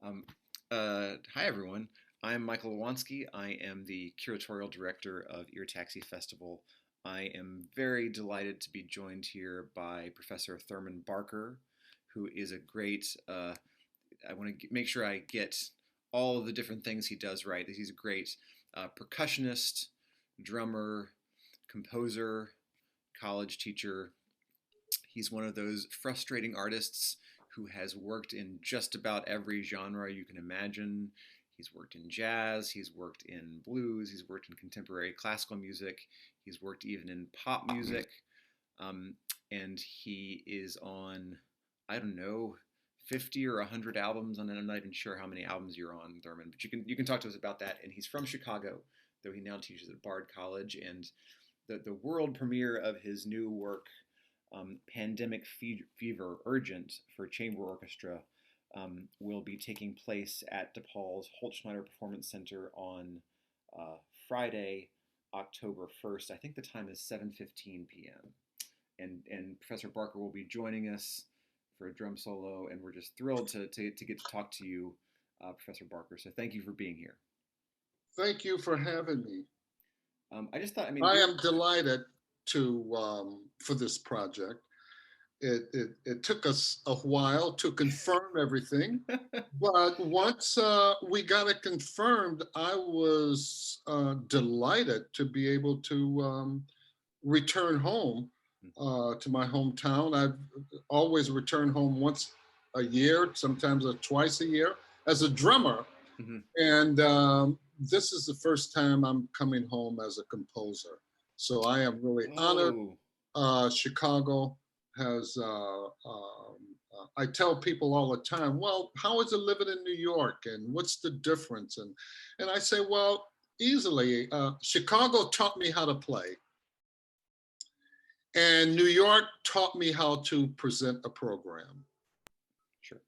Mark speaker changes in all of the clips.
Speaker 1: Um, Hi, everyone. I'm Michael Lewanski. I am the curatorial director of Ear Taxi Festival. I am very delighted to be joined here by Professor Thurman Barker, who is a great, I want to make sure I get all of the different things he does right. He's a great percussionist, drummer, composer, college teacher. He's one of those frustrating artists who has worked in just about every genre you can imagine. He's worked in jazz, he's worked in blues, he's worked in contemporary classical music, he's worked even in pop music. Um, and he is on, I don't know, 50 or 100 albums, and I'm not even sure how many albums you're on, Thurman, but you can talk to us about that. And he's from Chicago, though he now teaches at Bard College. And the world premiere of his new work, Pandemic Fever Urgent for Chamber Orchestra, will be taking place at DePaul's Holtschneider Performance Center on Friday, October 1st. I think the time is 7:15 p.m. And Professor Barker will be joining us for a drum solo, and we're just thrilled to get to talk to you, Professor Barker. So thank you for being here.
Speaker 2: Thank you for having me.
Speaker 1: I just thought, I mean,
Speaker 2: I am delighted for this project. It took us a while to confirm everything, but once we got it confirmed, I was delighted to be able to return home to my hometown. I've always returned home once a year, sometimes twice a year, as a drummer.
Speaker 1: Mhm.
Speaker 2: And this is the first time I'm coming home as a composer. So I am really honored. Chicago has, I tell people all the time, well, how is it living in New York and what's the difference? And I say, well, easily, Chicago taught me how to play. And New York taught me how to present a program.
Speaker 1: Sure.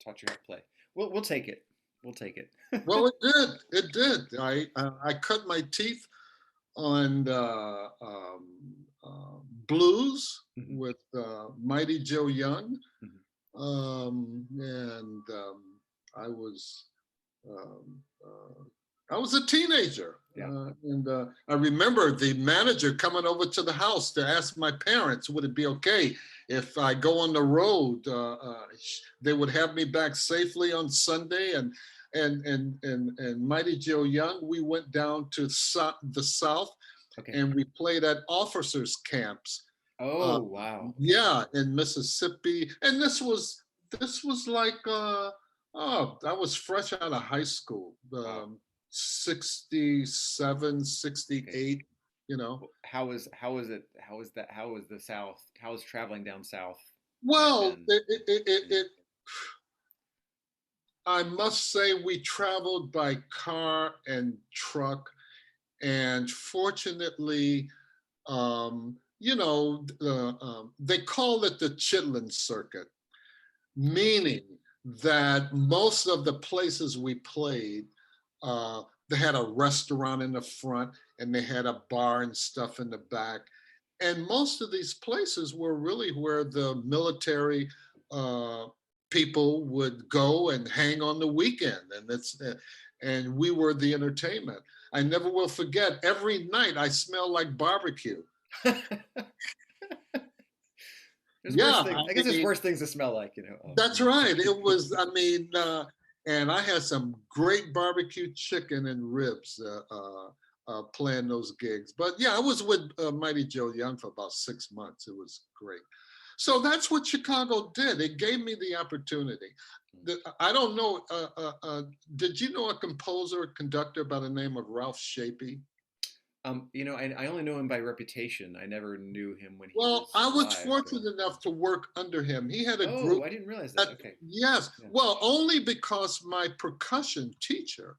Speaker 1: Taught you how to play. We'll take it. We'll take it.
Speaker 2: Well, it did. It did. I cut my teeth on blues with Mighty Joe Young, and um, I was a teenager, and I remember the manager coming over to the house to ask my parents, would it be okay if I go on the road? They would have me back safely on Sunday, and Mighty Joe Young, we went down to the South, and we played at officers' camps.
Speaker 1: Oh, wow.
Speaker 2: Yeah, in Mississippi, and this was like I was fresh out of high school. 67, 68, you know.
Speaker 1: How was the South? How was traveling down South?
Speaker 2: Well, I must say we traveled by car and truck, and fortunately, you know, they call it the Chitlin Circuit, meaning that most of the places we played, they had a restaurant in the front and they had a bar and stuff in the back. And most of these places were really where the military people would go and hang on the weekend. And we were the entertainment. I never will forget, every night I smelled like barbecue.
Speaker 1: I guess there's worse things to smell like, you know.
Speaker 2: That's right. It was, I mean, and I had some great barbecue chicken and ribs playing those gigs. But yeah, I was with Mighty Joe Young for about 6 months. It was great. So that's what Chicago did. It gave me the opportunity. I don't know, did you know a composer, conductor by the name of Ralph Shapey?
Speaker 1: You know, I only know him by reputation. I never knew him when he
Speaker 2: Well,
Speaker 1: was
Speaker 2: I was
Speaker 1: alive,
Speaker 2: fortunate enough to work under him. He had a
Speaker 1: Oh,
Speaker 2: group.
Speaker 1: I didn't realize that. Okay.
Speaker 2: Yes. Yeah. Well, only because my percussion teacher,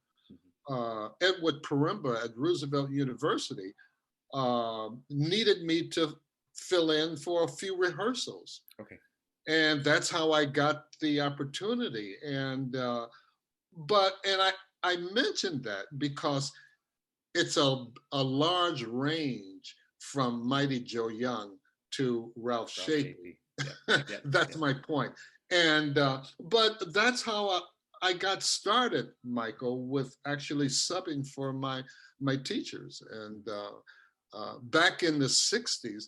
Speaker 2: Edward Parimba at Roosevelt University, needed me to fill in for a few rehearsals.
Speaker 1: Okay.
Speaker 2: And that's how I got the opportunity. And I mentioned that because it's a large range from Mighty Joe Young to Ralph Shapey. That's my point. And but that's how I got started, Michael, with actually subbing for my teachers. And back in the 60s,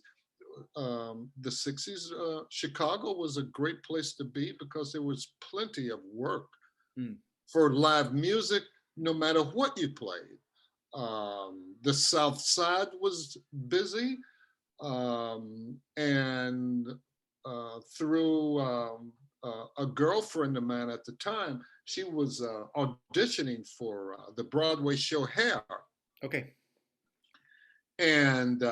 Speaker 2: Chicago was a great place to be because there was plenty of work
Speaker 1: Mm.
Speaker 2: for live music, no matter what you played. The South Side was busy, and through a girlfriend of mine at the time, she was auditioning for the Broadway show Hair.
Speaker 1: Okay.
Speaker 2: And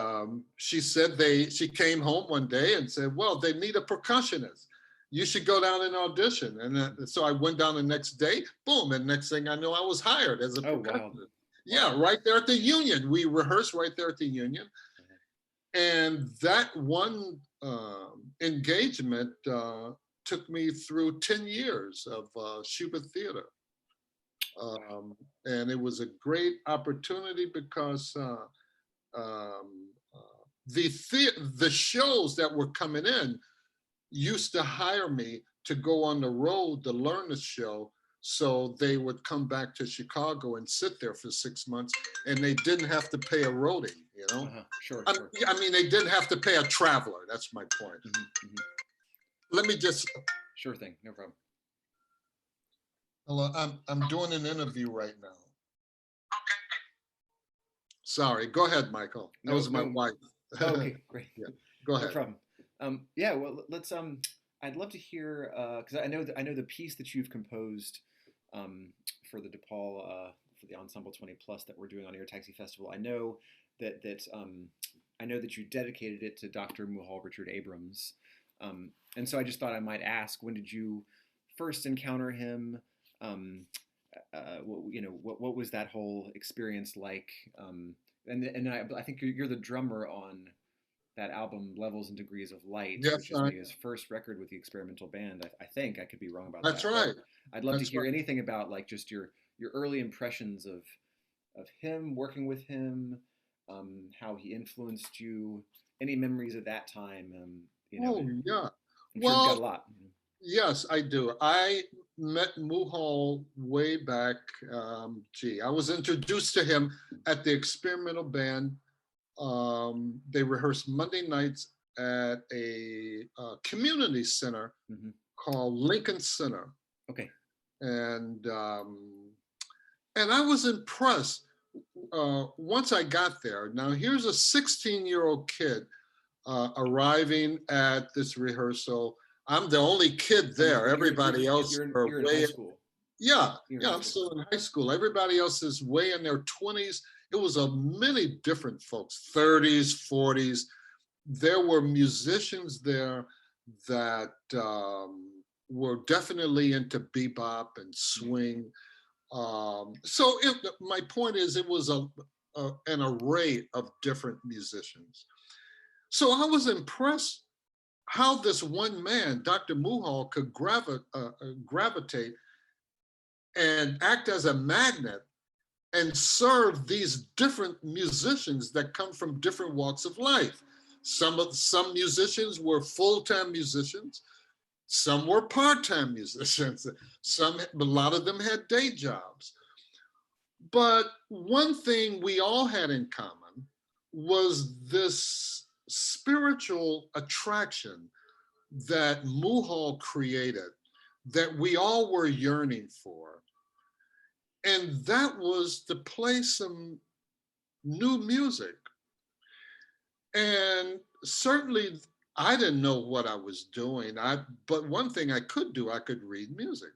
Speaker 2: she came home one day and said, well, they need a percussionist. You should go down and audition. And so I went down the next day, boom. And next thing I know, I was hired as a
Speaker 1: Oh, wow.
Speaker 2: percussionist. Yeah, right there at the Union. We rehearsed right there at the Union. And that one engagement took me through 10 years of Shubert Theatre. And it was a great opportunity because the shows that were coming in used to hire me to go on the road to learn the show, so they would come back to Chicago and sit there for 6 months, and they didn't have to pay a roadie, you know.
Speaker 1: Sure.
Speaker 2: I mean, they didn't have to pay a traveler. That's my point. Let me just.
Speaker 1: Sure thing, no problem.
Speaker 2: Hello, I'm doing an interview right now. Sorry, go ahead, Michael. That was my wife.
Speaker 1: Okay, great.
Speaker 2: Yeah, go ahead.
Speaker 1: No problem. Yeah, well, let's. I'd love to hear because I know the piece that you've composed for the DePaul for the Ensemble 20 Plus that we're doing on Air Taxi Festival. I know that you dedicated it to Dr. Muhal Richard Abrams, and so I just thought I might ask, when did you first encounter him? What was that whole experience like? And I think you're the drummer on that album, Levels and Degrees of Light,
Speaker 2: yes,
Speaker 1: which is his first record with the experimental band. I think I could be wrong about
Speaker 2: That's
Speaker 1: that.
Speaker 2: Right.
Speaker 1: But I'd love to hear anything about like just your early impressions of him, working with him, how he influenced you, any memories of that time.
Speaker 2: Oh yeah.
Speaker 1: I'm sure you've got a lot.
Speaker 2: Yes, I do. I met Muhal way back. I was introduced to him at the experimental band. They rehearsed Monday nights at a community center called Lincoln Center.
Speaker 1: Okay.
Speaker 2: And I was impressed once I got there. Now here's a 16-year-old kid arriving at this rehearsal. I'm the only kid there. Everybody else
Speaker 1: you're in
Speaker 2: way
Speaker 1: high school.
Speaker 2: Yeah, I'm still in high school. Everybody else is way in their 20s. It was many different folks, 30s, 40s. There were musicians there that were definitely into bebop and swing. My point is, it was an array of different musicians. So I was impressed how this one man, Dr. Muhal, could gravitate and act as a magnet and serve these different musicians that come from different walks of life. Some musicians were full-time musicians. Some were part-time musicians. A lot of them had day jobs. But one thing we all had in common was this spiritual attraction that Muhal created, that we all were yearning for. And that was to play some new music. And certainly I didn't know what I was doing. But one thing I could do, I could read music.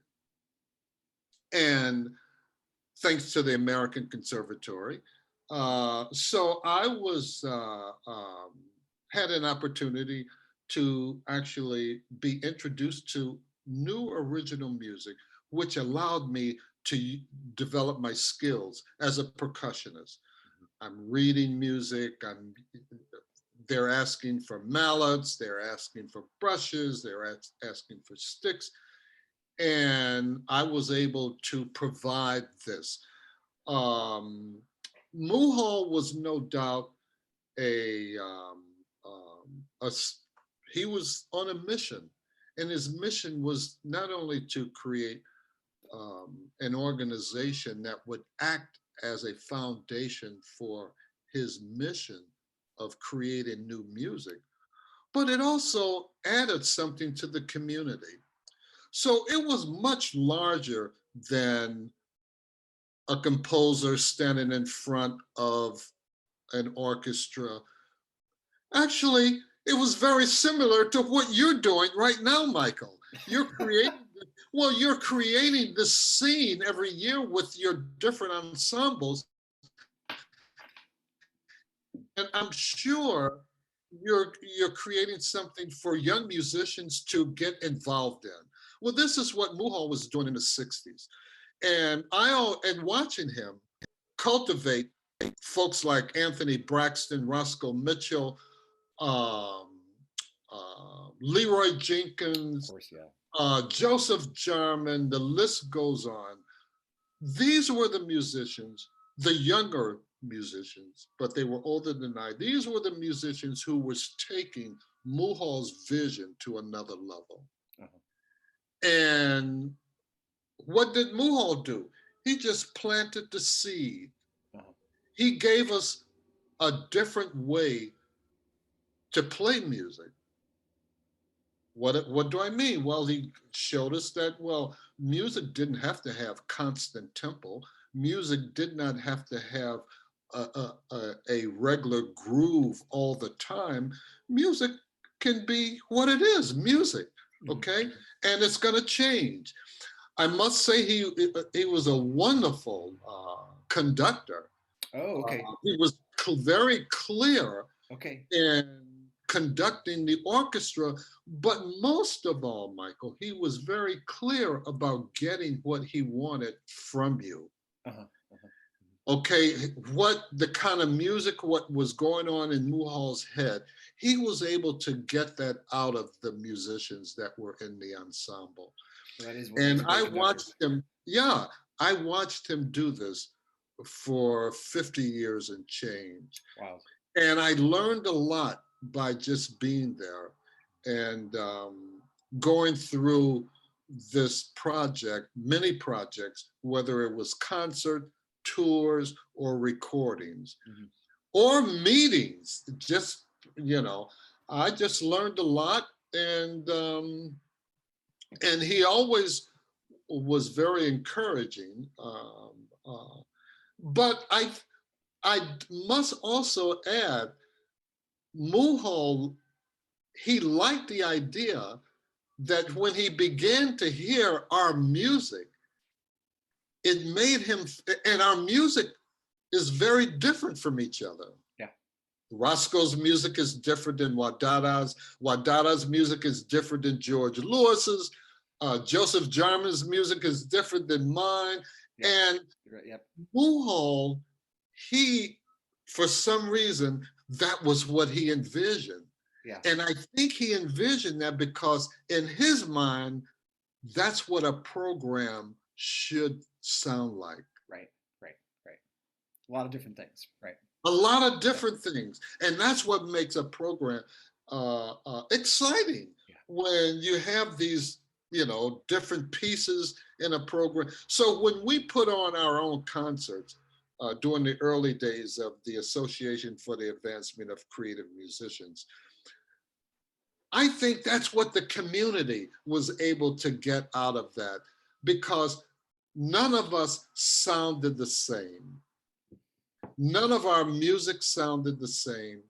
Speaker 2: And thanks to the American Conservatory. So I had an opportunity to actually be introduced to new original music, which allowed me to develop my skills as a percussionist. I'm reading music, they're asking for mallets, they're asking for brushes, they're asking for sticks. And I was able to provide this. Muhal was no doubt he was on a mission, and his mission was not only to create an organization that would act as a foundation for his mission of creating new music, but it also added something to the community. So it was much larger than a composer standing in front of an orchestra. Actually, it was very similar to what you're doing right now, Michael. You're creating, well, you're creating this scene every year with your different ensembles. And I'm sure you're creating something for young musicians to get involved in. Well, this is what Muhal was doing in the 60s. And watching him cultivate folks like Anthony Braxton, Roscoe Mitchell, um, Leroy
Speaker 1: Of
Speaker 2: Jenkins,
Speaker 1: course, yeah.
Speaker 2: Joseph Jarman, the list goes on. These were the musicians, the younger musicians, but they were older than I. These were the musicians who was taking Muhal's vision to another level.
Speaker 1: Uh-huh.
Speaker 2: And what did Muhal do? He just planted the seed.
Speaker 1: Uh-huh.
Speaker 2: He gave us a different way to play music. What do I mean? Well, he showed us that, well, music didn't have to have constant tempo. Music did not have to have a regular groove all the time. Music can be what it is, music, okay? And it's going to change. I must say he was a wonderful conductor.
Speaker 1: Oh, okay.
Speaker 2: He was very clear
Speaker 1: Okay.
Speaker 2: in conducting the orchestra, but most of all, Michael, he was very clear about getting what he wanted from you.
Speaker 1: Uh-huh. Uh-huh.
Speaker 2: Okay, what the kind of music, what was going on in Muhal's head, he was able to get that out of the musicians that were in the ensemble.
Speaker 1: Well, that is what
Speaker 2: And
Speaker 1: makes a
Speaker 2: I
Speaker 1: great conductor.
Speaker 2: watched him, yeah, I watched him do this for 50 years and change.
Speaker 1: Wow.
Speaker 2: And I learned a lot by just being there and going through this project, many projects, whether it was concert, tours, or recordings, or meetings. Just, I just learned a lot. And he always was very encouraging. But I must also add, Muhal, he liked the idea that when he began to hear our music, it made him, and our music is very different from each other.
Speaker 1: Yeah.
Speaker 2: Roscoe's music is different than Wadada's. Wadada's music is different than George Lewis's. Joseph Jarman's music is different than mine. Yep. And
Speaker 1: yep.
Speaker 2: Muhal, he, for some reason, that was what he envisioned.
Speaker 1: Yeah.
Speaker 2: And I think he envisioned that because in his mind, that's what a program should sound like.
Speaker 1: Right. A lot of different things, right?
Speaker 2: A lot of different things. And that's what makes a program exciting. Yeah. When you have these, different pieces in a program. So when we put on our own concerts, during the early days of the Association for the Advancement of Creative Musicians, I think that's what the community was able to get out of that, because none of us sounded the same. None of our music sounded the same.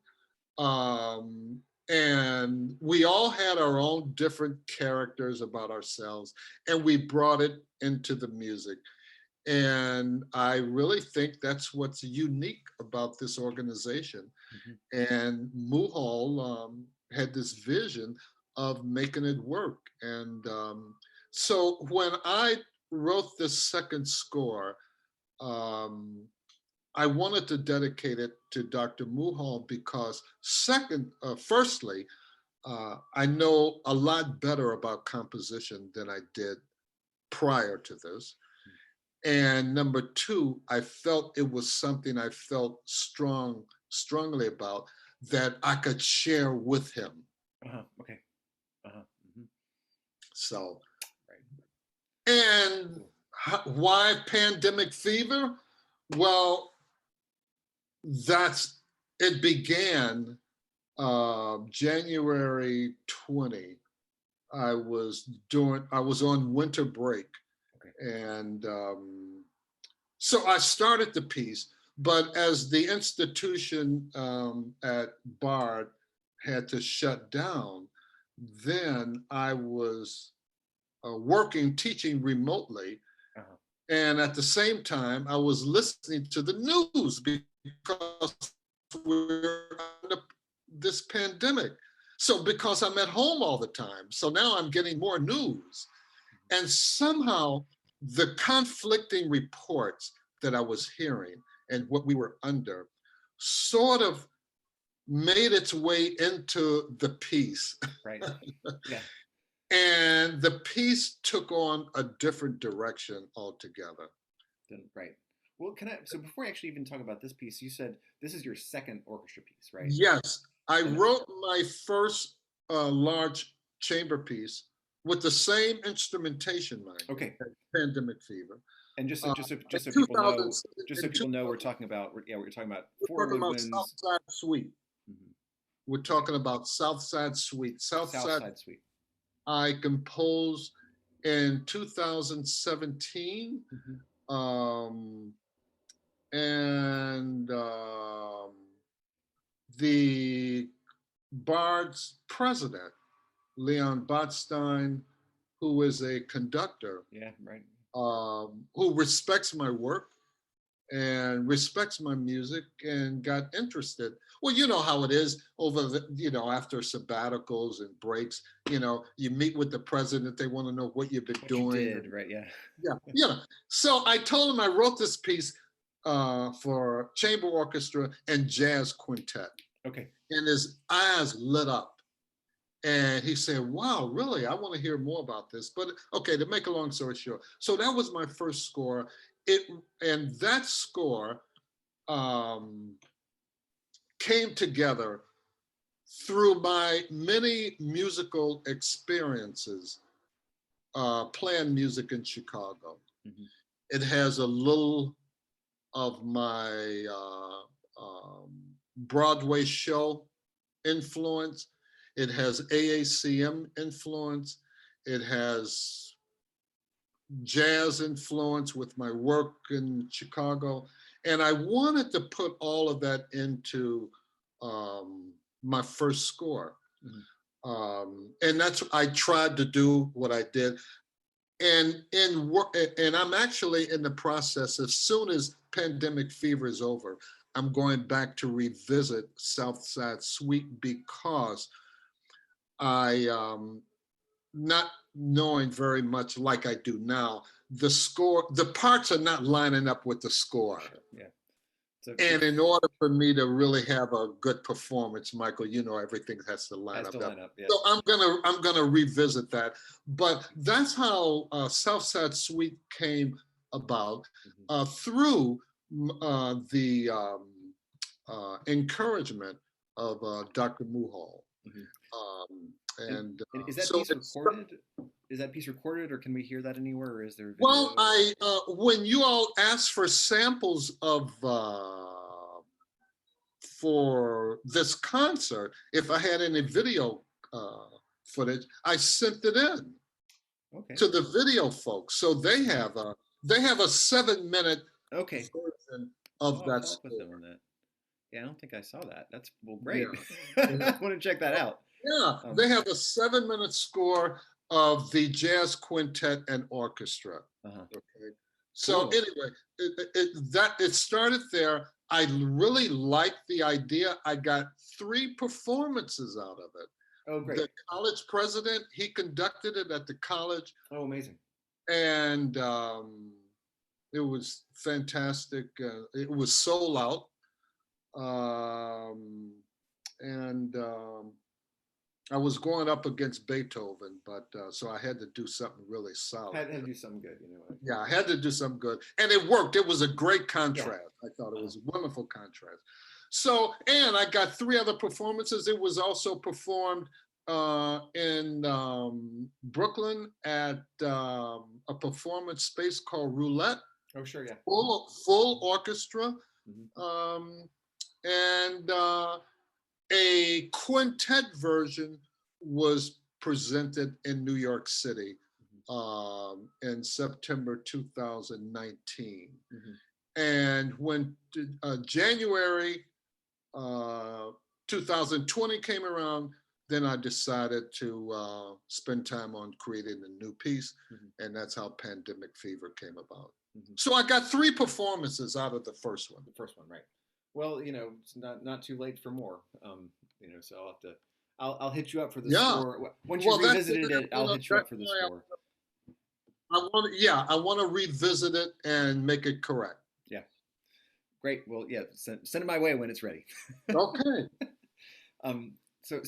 Speaker 2: And we all had our own different characters about ourselves, and we brought it into the music. And I really think that's what's unique about this organization. And Muhal had this vision of making it work. And so when I wrote this second score, I wanted to dedicate it to Dr. Muhal because firstly, I know a lot better about composition than I did prior to this. And number two, I felt it was something I felt strongly about that I could share with him.
Speaker 1: Okay.
Speaker 2: So, right. And Why pandemic fever? Well, it began January 20. I was on winter break,
Speaker 1: Okay.
Speaker 2: and so I started the piece, but as the institution at Bard had to shut down, then I was teaching remotely.
Speaker 1: Uh-huh.
Speaker 2: And at the same time, I was listening to the news because we're under this pandemic. So because I'm at home all the time, so now I'm getting more news. And somehow the conflicting reports that I was hearing and what we were under sort of made its way into the piece.
Speaker 1: Right. Yeah.
Speaker 2: And the piece took on a different direction altogether.
Speaker 1: Right. Well, so before I actually even talk about this piece, you said this is your second orchestra piece, right?
Speaker 2: Yes, I
Speaker 1: And
Speaker 2: wrote my first large chamber piece with the same instrumentation, mind you,
Speaker 1: okay.
Speaker 2: as Pandemic Fever.
Speaker 1: And just so
Speaker 2: In
Speaker 1: people know, we're talking about we're talking about
Speaker 2: we're
Speaker 1: four
Speaker 2: talking about
Speaker 1: woodwinds.
Speaker 2: Southside Suite.
Speaker 1: Mhm.
Speaker 2: We're talking about Southside Suite.
Speaker 1: Southside Suite.
Speaker 2: I composed in 2017. And the Bard's president, Leon Botstein, who is a conductor,
Speaker 1: Yeah, right.
Speaker 2: who respects my work and respects my music and got interested. Well, you know how it is after sabbaticals and breaks, you meet with the president, they want to know what you've been doing.
Speaker 1: You did, right? Yeah.
Speaker 2: Yeah. So I told him I wrote this piece for chamber orchestra and jazz quintet.
Speaker 1: Okay.
Speaker 2: And his eyes lit up. And he said, wow, really? I want to hear more about this. But okay, to make a long story short. So that was my first score. And that score came together through my many musical experiences playing music in Chicago. Mm-hmm. It has a little of my Broadway show influence. It has AACM influence. It has jazz influence with my work in Chicago. And I wanted to put all of that into my first score. Mm-hmm. And I tried to do what I did. And I'm actually in the process, as soon as Pandemic Fever is over, I'm going back to revisit Southside Suite because not knowing very much like I do now, the parts are not lining up with the score. Sure. Yeah. And in order for me to really have a good performance, Michael, everything has to line up. Yeah. So I'm gonna revisit that. But that's how Southside Suite came about, through the encouragement of Dr. Muhal. Mm-hmm.
Speaker 1: And is that piece recorded? Is that piece recorded, or can we hear that anywhere, or is there video?
Speaker 2: Well, when you all asked for samples of for this concert, if I had any video footage, I sent it in to the video folks. So they have a 7-minute version of that score.
Speaker 1: Yeah, I don't think I saw that. That's great. Yeah. I want to check that out.
Speaker 2: Yeah, they have a 7-minute score of the jazz quintet and orchestra. Okay. So anyway, it started there. I really liked the idea. I got 3 performances out of it.
Speaker 1: Oh, great.
Speaker 2: The college president, he conducted it at the college.
Speaker 1: Oh, amazing.
Speaker 2: And it was fantastic. It was sold out. I was going up against Beethoven, but so I had to do something really solid.
Speaker 1: I had to do something good,
Speaker 2: Yeah, I had to do something good. And it worked. It was a great contrast. Yeah. I thought it was a wonderful contrast. So, and I got 3 other performances. It was also performed in Brooklyn at a performance space called Roulette,
Speaker 1: Oh, sure, yeah.
Speaker 2: full orchestra,
Speaker 1: Hmm.
Speaker 2: um, and a quintet version was presented in New York City
Speaker 1: Hmm.
Speaker 2: in September 2019.
Speaker 1: Hmm.
Speaker 2: And when January uh, 2020 came around, then I decided to spend time on creating a new piece,
Speaker 1: Hmm.
Speaker 2: and that's how Pandemic Fever came about.
Speaker 1: Hmm.
Speaker 2: So I got three performances out of the first one.
Speaker 1: The first one, right? Well, it's not too late for more. So I'll have to. I'll hit you up for the
Speaker 2: Yeah.
Speaker 1: score once you've
Speaker 2: Well, that's
Speaker 1: revisited it. I'll hit you up
Speaker 2: that's
Speaker 1: for the
Speaker 2: why
Speaker 1: score.
Speaker 2: I want to revisit it and make it correct.
Speaker 1: Yeah, great. Well, yeah, send it my way when it's ready.
Speaker 2: Okay.
Speaker 1: um, so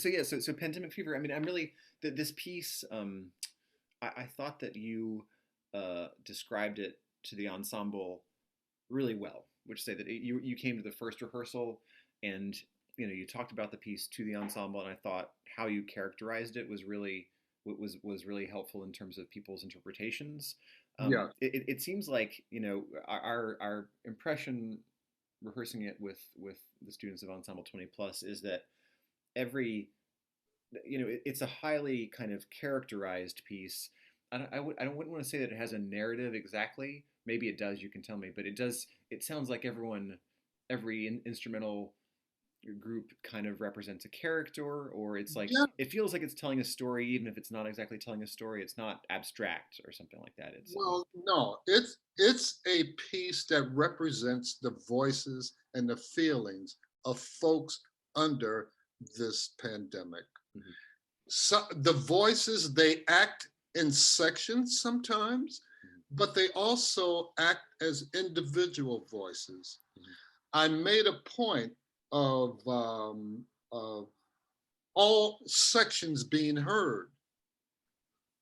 Speaker 1: Pandemic Fever. I mean, I'm really this piece. I thought that you described it to the ensemble really well, which say that you came to the first rehearsal and you talked about the piece to the ensemble, and I thought how you characterized it was really helpful in terms of people's interpretations.
Speaker 2: Yeah.
Speaker 1: It seems like our impression rehearsing it with the students of Ensemble 20 Plus is that every it's a highly kind of characterized piece. I wouldn't want to say that it has a narrative exactly. Maybe it does. You can tell me, but it does. It sounds like every instrumental group kind of represents a character, or it's like
Speaker 2: Yeah.
Speaker 1: it feels like it's telling a story, even if it's not exactly telling a story. It's not abstract or something like that. It's
Speaker 2: Well, no, it's a piece that represents the voices and the feelings of folks under this pandemic.
Speaker 1: Mhm.
Speaker 2: So the voices, they act in sections sometimes,
Speaker 1: Mhm.
Speaker 2: but they also act as individual voices.
Speaker 1: Mhm.
Speaker 2: I made a point of all sections being heard.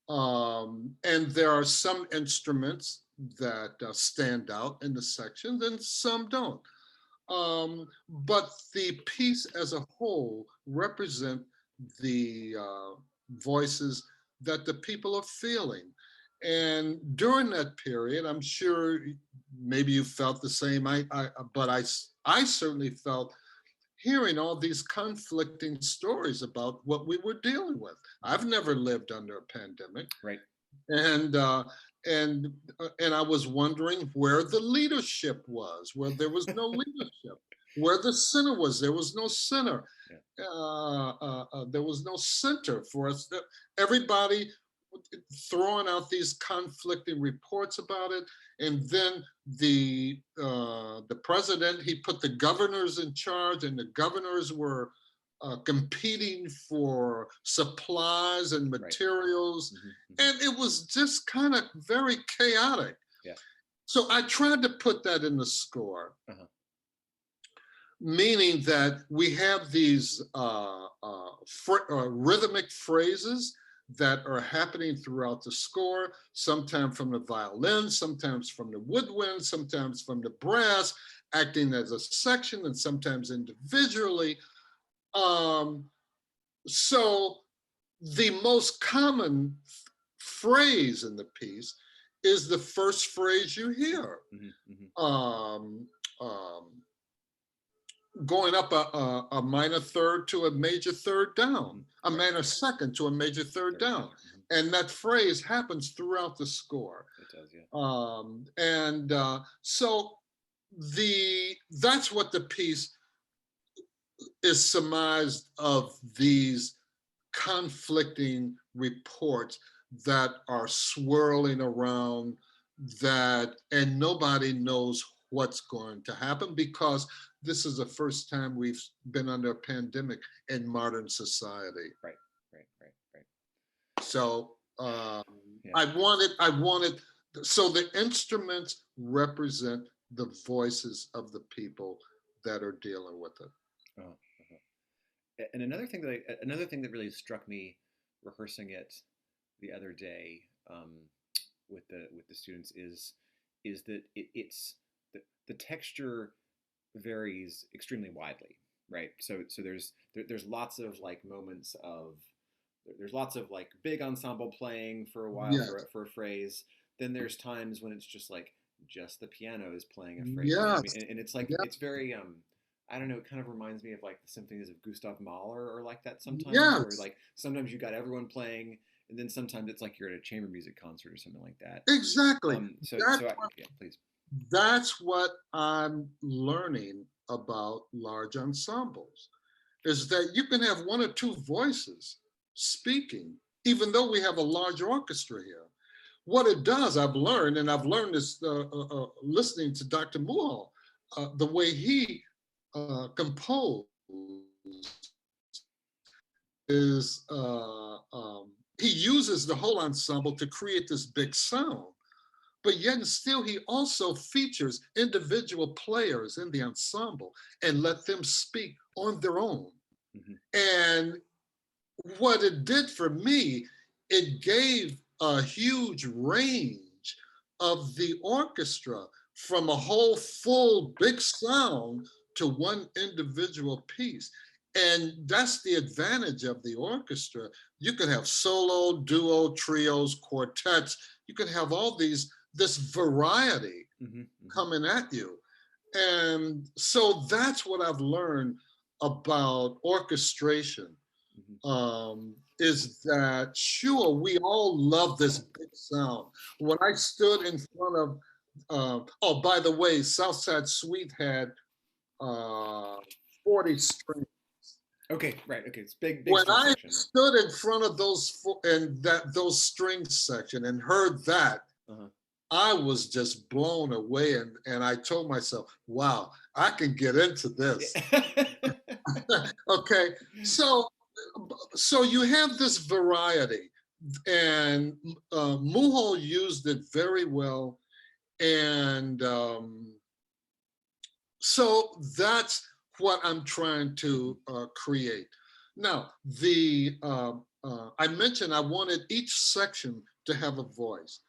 Speaker 2: And there are some instruments that stand out in the sections and some don't. But the piece as a whole represent the voices that the people are feeling. And during that period, I'm sure maybe you felt the same. But I certainly felt hearing all these conflicting stories about what we were dealing with.
Speaker 1: Mhm.
Speaker 2: I've never lived under a pandemic,
Speaker 1: Right.
Speaker 2: and and and I was wondering where the leadership was, where there was no leadership, where the center was, there was no center.
Speaker 1: Yeah.
Speaker 2: There was no center for us. Everybody throwing out these conflicting reports about it, and then the president, he put the governors in charge, and the governors were competing for supplies and
Speaker 1: Right.
Speaker 2: materials,
Speaker 1: Hmm. Hmm.
Speaker 2: and it was just kind of very chaotic.
Speaker 1: Yeah.
Speaker 2: So I tried to put that in the score,
Speaker 1: Uh-huh.
Speaker 2: meaning that we have these rhythmic phrases that are happening throughout the score, sometimes from the violin, sometimes from the woodwind, sometimes from the brass, acting as a section and sometimes individually. Um, so the most common phrase in the piece is the first phrase you hear.
Speaker 1: Hmm. Hmm.
Speaker 2: Um, um, Going up a minor third to a major third down,
Speaker 1: Hmm.
Speaker 2: a
Speaker 1: Right.
Speaker 2: minor second to a major third
Speaker 1: Third
Speaker 2: down.
Speaker 1: down. Hmm.
Speaker 2: And that phrase happens throughout the score.
Speaker 1: It does. Yeah.
Speaker 2: And so that's what the piece is surmised of, these conflicting reports that are swirling around, that and nobody knows what's going to happen, because this is the first time we've been under a pandemic in modern society.
Speaker 1: Right. Right. Right. Right.
Speaker 2: So
Speaker 1: Yeah.
Speaker 2: I wanted so the instruments represent the voices of the people that are dealing with it.
Speaker 1: Uh-huh. Uh-huh. And another thing that really struck me rehearsing it the other day with the students is that it's the texture varies extremely widely, right? So there's lots of like moments of there's lots of like big ensemble playing for a while
Speaker 2: Yes.
Speaker 1: for a phrase. Then there's times when it's just like just the piano is playing a phrase. You know what I mean?
Speaker 2: Yes.
Speaker 1: And it's like
Speaker 2: Yes.
Speaker 1: it's very I don't know, it kind of reminds me of like the symphonies of Gustav Mahler or like that sometimes, where
Speaker 2: Yes.
Speaker 1: like sometimes you got everyone playing, and then sometimes it's like you're at a chamber music concert or something like that.
Speaker 2: Exactly.
Speaker 1: So yeah, please.
Speaker 2: That's what I'm learning about large ensembles, is that you can have one or two voices speaking, even though we have a large orchestra here. What it does, I've learned, and I've learned this listening to Dr. Muhal, the way he composed is he uses the whole ensemble to create this big sound, but yet and still he also features individual players in the ensemble and let them speak on their own.
Speaker 1: Mm-hmm.
Speaker 2: And what it did for me, it gave a huge range of the orchestra from a whole full big sound to one individual piece. And that's the advantage of the orchestra. You can have solo, duo, trios, quartets. You can have all this variety coming at you. And so that's what I've learned about orchestration. Is that sure, we all love this big sound. When I stood in front of, oh, by the way, Southside Suite had 40 strings.
Speaker 1: Okay, right. Okay, it's big
Speaker 2: When
Speaker 1: string
Speaker 2: I
Speaker 1: section.
Speaker 2: stood in front of those strings section and heard that, I was just blown away, and I told myself, wow, I can get into this. Okay, so you have this variety, and Muhal used it very well, and so that's what I'm trying to create. Now, I mentioned I wanted each section to have a voice.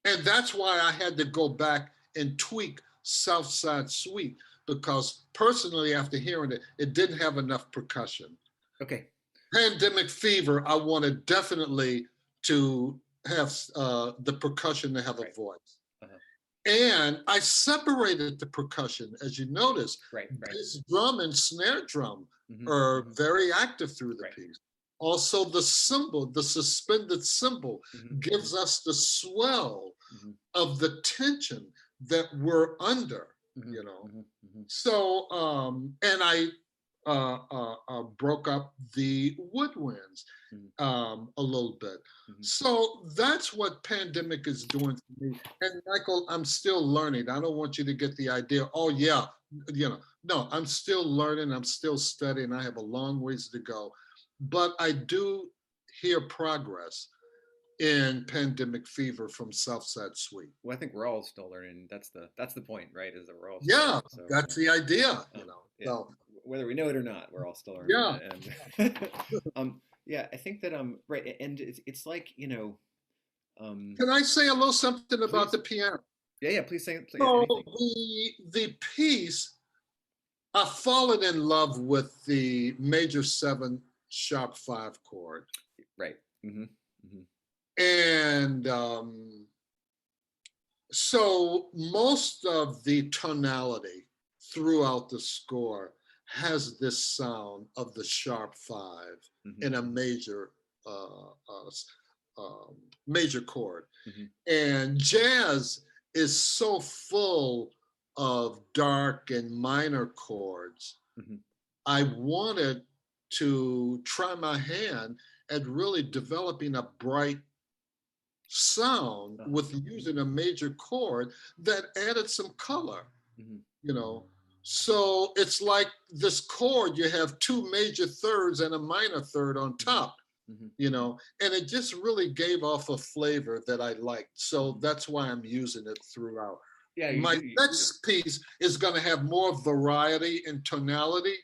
Speaker 2: And that's why I had to go back and tweak Southside Suite, because personally, after hearing it, it didn't have enough percussion.
Speaker 1: Okay.
Speaker 2: Pandemic Fever, I wanted definitely to have the percussion to have a voice. And I separated the percussion, as you notice.
Speaker 1: Right.
Speaker 2: Bass drum and snare drum are very active through the piece. Also, the cymbal, the suspended cymbal, gives us the swell of the tension that we're under, you know. So, and I broke up the woodwinds a little bit. So that's what pandemic is doing for me. And Michael, I'm still learning. I don't want you to get the idea, oh yeah, you know, no, I'm still learning, I'm still studying, I have a long ways to go. But I do hear progress in Pandemic Fever from Southside Suite.
Speaker 1: Well, I think we're all still learning. That's the point, right? Is that we're all
Speaker 2: learning, so, that's the idea, you know.
Speaker 1: Yeah. So whether we know it or not, we're all still learning.
Speaker 2: Yeah.
Speaker 1: And yeah, I think that right, and it's like, you know.
Speaker 2: Can I say a little something about the piano?
Speaker 1: Yeah, please say it.
Speaker 2: So the piece, I've fallen in love with the major 7 sharp 5 chord.
Speaker 1: Right.
Speaker 2: And so most of the tonality throughout the score has this sound of the sharp 5 in a major major chord. And jazz is so full of dark and minor chords. I wanted to try my hand at really developing a bright sound with using a major chord that added some color, you know. So it's like this chord, you have 2 major thirds and a minor third on top, you know, and it just really gave off a flavor that I liked. So that's why I'm using it throughout. Yeah, my next piece is going to have more variety in tonality,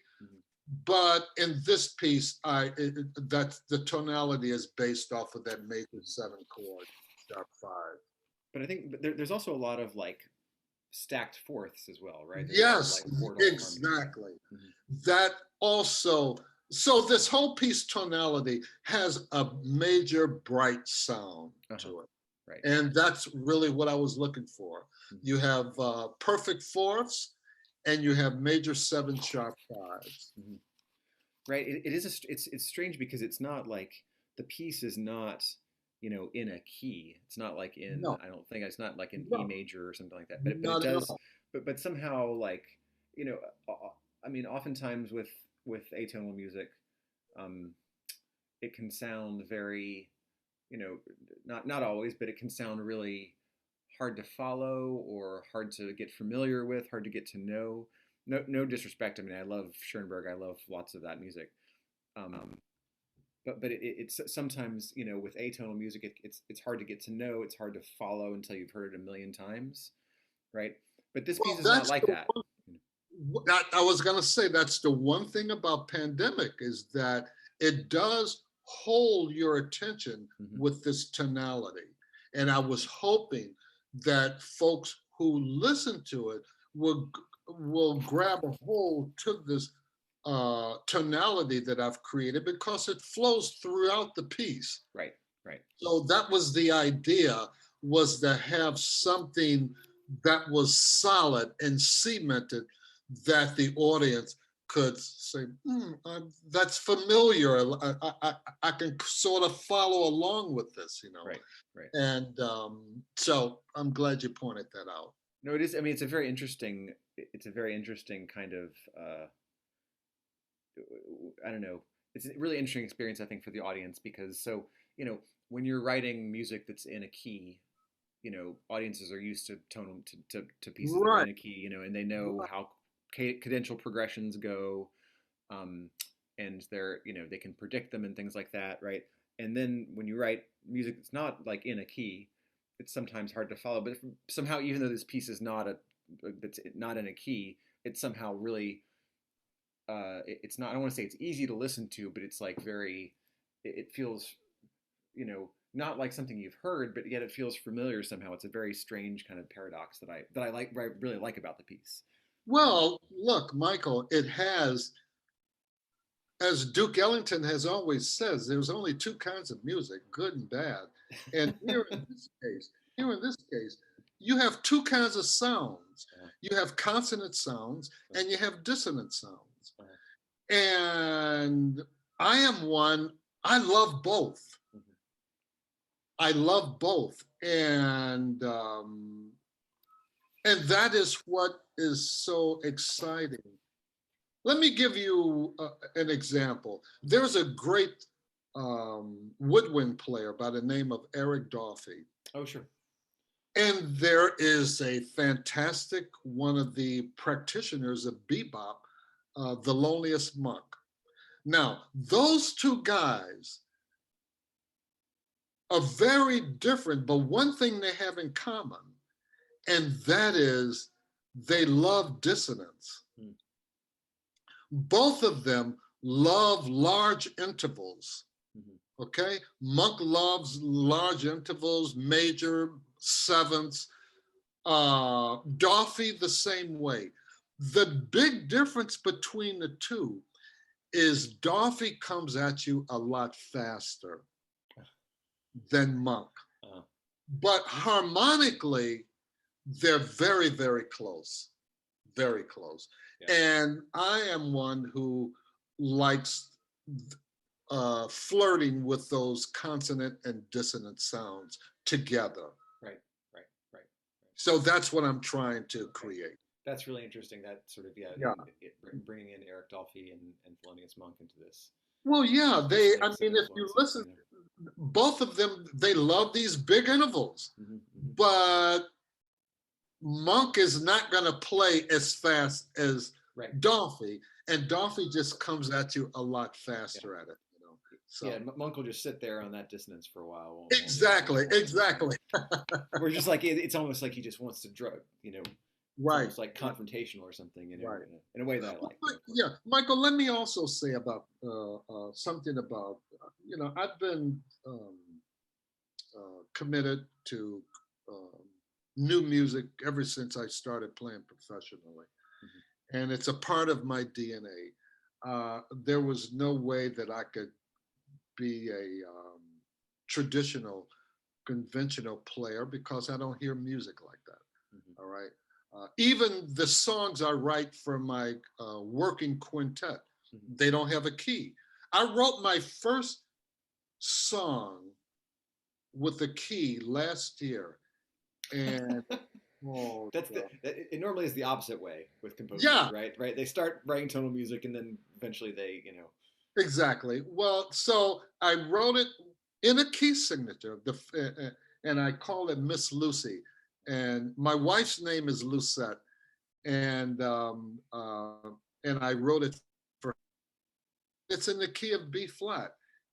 Speaker 2: but in this piece, that's the tonality is based off of that major 7 chord, sharp 5.
Speaker 1: But I think there's also a lot of like stacked fourths as well, right?
Speaker 2: Yes, exactly. That also So this whole piece, tonality, has a major bright sound to it.
Speaker 1: Right.
Speaker 2: And that's really what I was looking for. You have perfect fourths, and you have major seven sharp fives.
Speaker 1: Right. It is it's strange because it's not like the piece is not, in a key. It's not like in,
Speaker 2: No,
Speaker 1: I don't think it's not like in E
Speaker 2: no,
Speaker 1: major or something like that. But it
Speaker 2: not at
Speaker 1: does,
Speaker 2: all.
Speaker 1: but somehow like, you know, I mean, oftentimes with atonal music, um, it can sound very, not always, but it can sound really hard to follow or hard to get familiar with, hard to get to know. No disrespect. I mean, I love Schoenberg. I love lots of that music. Um, but it's sometimes, with atonal music, it's hard to get to know. It's hard to follow until you've heard it a million times, right? But this piece
Speaker 2: Well,
Speaker 1: is not
Speaker 2: that's
Speaker 1: like
Speaker 2: the
Speaker 1: that.
Speaker 2: I was going to say that's the one thing about pandemic is that it does hold your attention with this tonality. And I was hoping that folks who listen to it will grab a hold to this tonality that I've created because it flows throughout the piece.
Speaker 1: Right, right.
Speaker 2: So that was the idea, was to have something that was solid and cemented that the audience could say, that's familiar. I can sort of follow along with this,
Speaker 1: Right, right.
Speaker 2: And so I'm glad you pointed that out.
Speaker 1: No, it is. I mean, it's a very interesting. It's a very interesting kind of. I don't know. It's a really interesting experience, I think, for the audience because when you're writing music that's in a key, audiences are used to tone to pieces that are
Speaker 2: Right.
Speaker 1: in a key, and they know how cadential progressions go, and they can predict them and things like that, right? And then when you write music that's not like in a key, it's sometimes hard to follow. But somehow, even though this piece is that's not in a key, it's somehow really, it's not. I don't want to say it's easy to listen to, but it's like very, it feels, not like something you've heard, but yet it feels familiar somehow. It's a very strange kind of paradox that I really like about the piece.
Speaker 2: Well, look, Michael, it has, as Duke Ellington has always says, there's only two kinds of music, good and bad. And here in this case, you have two kinds of sounds. You have consonant sounds and you have dissonant sounds. And I am one, I love both. I love both. And that is what is so exciting. Let me give you an example. There's a great woodwind player by the name of Eric Dolphy.
Speaker 1: Oh, sure.
Speaker 2: And there is a fantastic one of the practitioners of bebop, The Loneliest Monk. Now, those two guys are very different, but one thing they have in common, and that is they love dissonance. Both of them love large intervals. Okay, Monk loves large intervals, major, sevenths. Dolphy the same way. The big difference between the two is Dolphy comes at you a lot faster than Monk. But harmonically, they're very, very close. Very close. Yeah. And I am one who likes flirting with those consonant and dissonant sounds together.
Speaker 1: Right.
Speaker 2: So that's what I'm trying to create.
Speaker 1: That's really interesting. That sort of, bringing in Eric Dolphy and Thelonious Monk into this.
Speaker 2: Well, yeah, I mean, if you listen, both of them, they love these big intervals, but Monk is not going to play as fast as Dolphy, and Dolphy just comes at you a lot faster at it.
Speaker 1: So. Yeah, Monk will just sit there on that dissonance for a while.
Speaker 2: Exactly.
Speaker 1: We're just like, it's almost like he just wants to
Speaker 2: right.
Speaker 1: It's like confrontational or something, right. in a way that I like.
Speaker 2: Yeah, Michael, let me also say about something about, I've been committed to new music ever since I started playing professionally. And it's a part of my DNA. there was no way that I could be a traditional, conventional player because I don't hear music like that.
Speaker 1: Mm-hmm.
Speaker 2: All right. Even the songs I write for my working quintet,
Speaker 1: Mm-hmm.
Speaker 2: they don't have a key. I wrote my first song with a key last year, and oh,
Speaker 1: That's
Speaker 2: God.
Speaker 1: it normally is the opposite way with composers,
Speaker 2: Yeah,
Speaker 1: right? Right. They start writing tonal music and then eventually they, you know.
Speaker 2: exactly. Well, so I wrote it in a key signature, and I call it Miss Lucy. And my wife's name is Lucette, and and I wrote it for. It's in the key of B flat,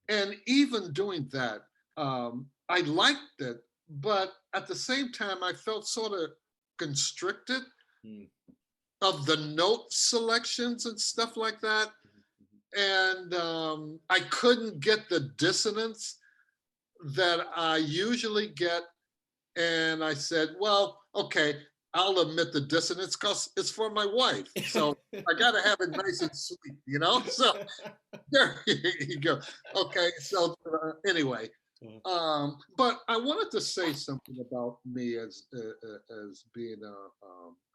Speaker 2: and even doing that, I liked it, but at the same time, I felt sort of constricted
Speaker 1: Mm.
Speaker 2: of the note selections and stuff like that,
Speaker 1: Mm-hmm.
Speaker 2: and I couldn't get the dissonance that I usually get. And I said, well, okay, I'll admit the dissonance because it's for my wife. So I got to have it nice and sweet, you know? So there you go. Okay, so anyway, but I wanted to say something about me as being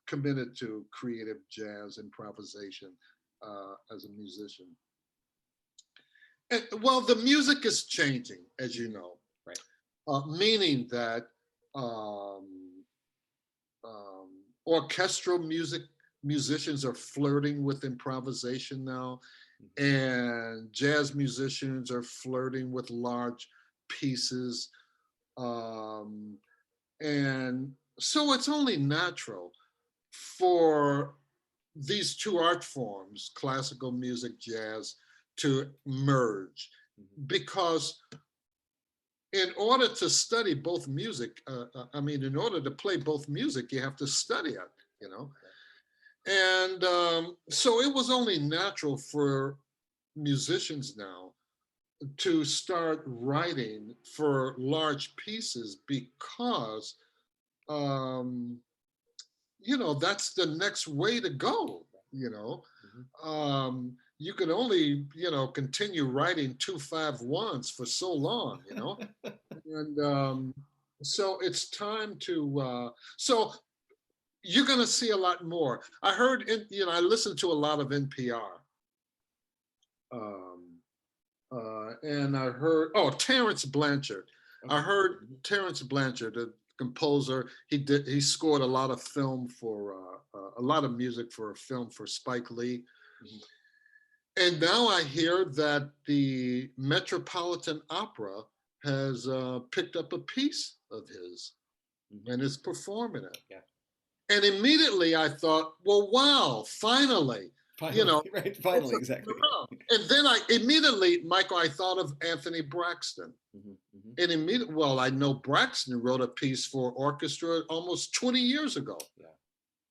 Speaker 2: committed to creative jazz improvisation as a musician. And, well, the music is changing, as you know,
Speaker 1: Right.
Speaker 2: meaning that um, um, orchestral musicians are flirting with improvisation now,
Speaker 1: Mm-hmm.
Speaker 2: and jazz musicians are flirting with large pieces, um, and so it's only natural for these two art forms, classical music, jazz, to merge
Speaker 1: Mm-hmm.
Speaker 2: because in order to study both music, I mean, in order to play both music, you have to study it, you know? And so it was only natural for musicians now to start writing for large pieces because, um, that's the next way to go, you know?
Speaker 1: Mm-hmm.
Speaker 2: You could only, continue writing 2-5-1s for so long, and so it's time to so you're going to see a lot more. I heard I listened to a lot of NPR, um, and I heard Terence Blanchard.
Speaker 1: Okay.
Speaker 2: I heard
Speaker 1: Mm-hmm.
Speaker 2: Terence Blanchard, the composer. He scored a lot of film for a lot of music for a film for Spike Lee.
Speaker 1: Mm-hmm.
Speaker 2: And now I hear that the Metropolitan Opera has picked up a piece of his
Speaker 1: Mm-hmm.
Speaker 2: and is performing it.
Speaker 1: Yeah.
Speaker 2: And immediately I thought, well, wow, finally, you
Speaker 1: Finally,
Speaker 2: know,
Speaker 1: right?
Speaker 2: it's
Speaker 1: Finally, exactly.
Speaker 2: and then I immediately, Michael, I thought of Anthony Braxton.
Speaker 1: Mm-hmm. Mm-hmm.
Speaker 2: And immediately, well, I know Braxton wrote a piece for orchestra almost 20 years ago.
Speaker 1: Yeah.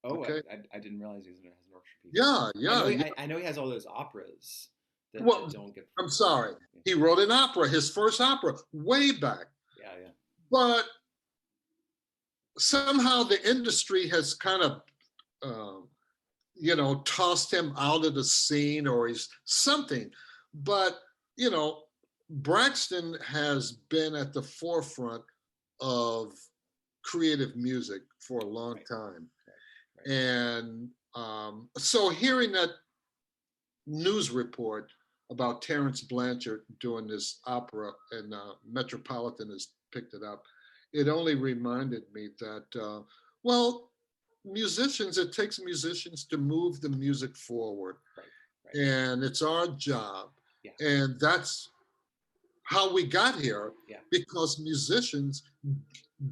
Speaker 1: Oh,
Speaker 2: Okay.
Speaker 1: I didn't realize he was has an orchestra piece.
Speaker 2: Yeah, yeah, yeah.
Speaker 1: I know he has all those operas that
Speaker 2: Well,
Speaker 1: don't get
Speaker 2: I'm
Speaker 1: performed
Speaker 2: sorry.
Speaker 1: anymore. Yeah.
Speaker 2: He wrote an opera, his first opera, way back.
Speaker 1: Yeah. Yeah.
Speaker 2: But somehow the industry has kind of, um, tossed him out of the scene or he's something. But, you know, Braxton has been at the forefront of creative music for a long
Speaker 1: Right.
Speaker 2: time.
Speaker 1: Right. Right.
Speaker 2: And so hearing that news report about Terence Blanchard doing this opera and Metropolitan has picked it up, it only reminded me that, well, musicians, it takes musicians to move the music forward.
Speaker 1: Right. Right.
Speaker 2: And it's our job.
Speaker 1: Yeah.
Speaker 2: And that's how we got here
Speaker 1: Yeah.
Speaker 2: because musicians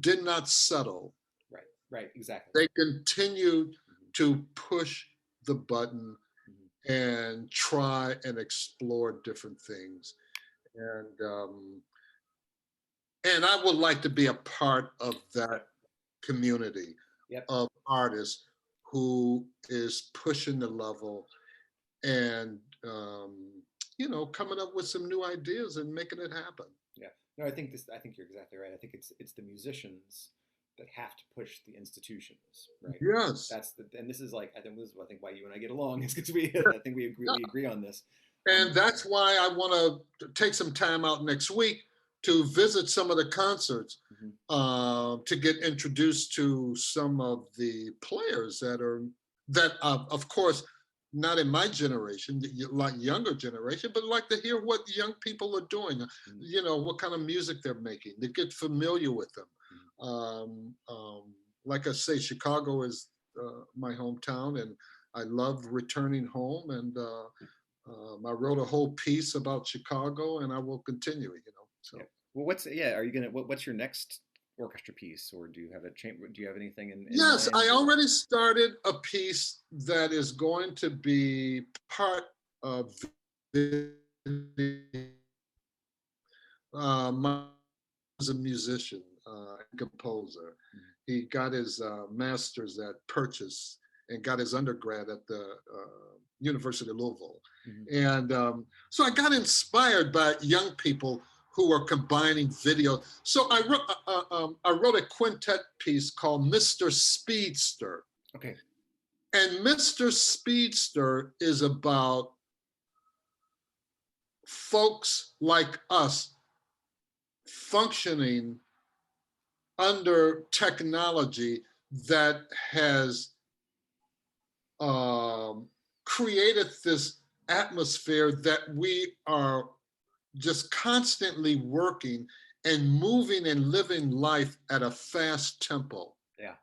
Speaker 2: did not settle.
Speaker 1: Right. Right. Exactly.
Speaker 2: They continued
Speaker 1: Mm-hmm.
Speaker 2: to push the button
Speaker 1: Mm-hmm.
Speaker 2: and try and explore different things. And I would like to be a part of that community
Speaker 1: Yep.
Speaker 2: of artists who is pushing the level and coming up with some new ideas and making it happen.
Speaker 1: Yeah. No, I think this. I think you're exactly right. I think it's the musicians that have to push the institutions, right?
Speaker 2: Yes.
Speaker 1: And this is like, I think this is, I think why you and I get along is because I think
Speaker 2: Yeah.
Speaker 1: we agree on this.
Speaker 2: And that's why I want to take some time out next week to visit some of the concerts, to get introduced to some of the players that of course, not in my generation, like younger generation, but like to hear what young people are doing, what kind of music they're making, to get familiar with them. Like I say, Chicago is my hometown, and I love returning home, and I wrote a whole piece about Chicago, and I will continue. So.
Speaker 1: Yeah. Well, are you gonna? What's your next orchestra piece, or do you have a chamber? Do you have anything in
Speaker 2: Yes,
Speaker 1: mind?
Speaker 2: I already started a piece that is going to be part of the. Was a musician, composer. He got his master's at Purchase and got his undergrad at the University of Louisville. And so I got inspired by young people who are combining video. So I wrote a quintet piece called Mr. Speedster.
Speaker 1: Okay.
Speaker 2: And Mr. Speedster is about folks like us functioning under technology that has created this atmosphere that we are just constantly working and moving and living life at a fast tempo.
Speaker 1: Yeah.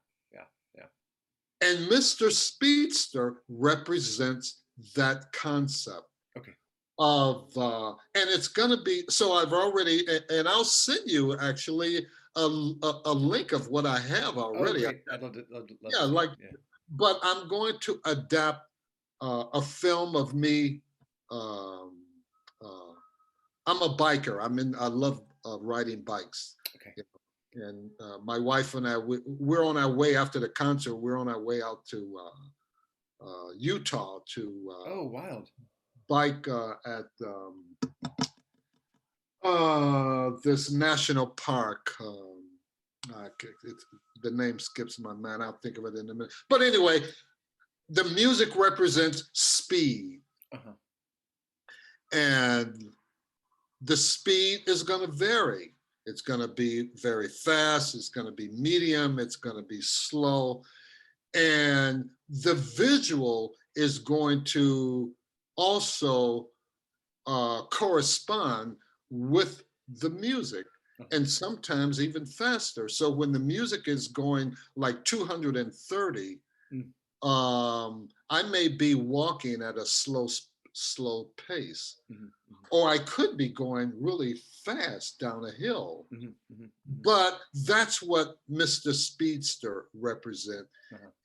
Speaker 2: And Mr. Speedster represents that concept.
Speaker 1: Okay.
Speaker 2: And it's going to be, so I've already, and I'll send you actually a link of what I have already.
Speaker 1: Oh, great. I'd love
Speaker 2: to. But I'm going to adapt a film of me. I'm a biker. I love riding bikes.
Speaker 1: Okay.
Speaker 2: And my wife and I, we're on our way after the concert. We're on our way out to Utah to.
Speaker 1: Oh, wild.
Speaker 2: Bike at this national park. The name skips my mind. I'll think of it in a minute. But anyway, the music represents speed. And the speed is going to vary. It's going to be very fast. It's going to be medium. It's going to be slow. And the visual is going to also correspond with the music, and sometimes even faster. So when the music is going like 230, I may be walking at a slow pace, or I could be going really fast down a hill. But that's what Mr. Speedster represents,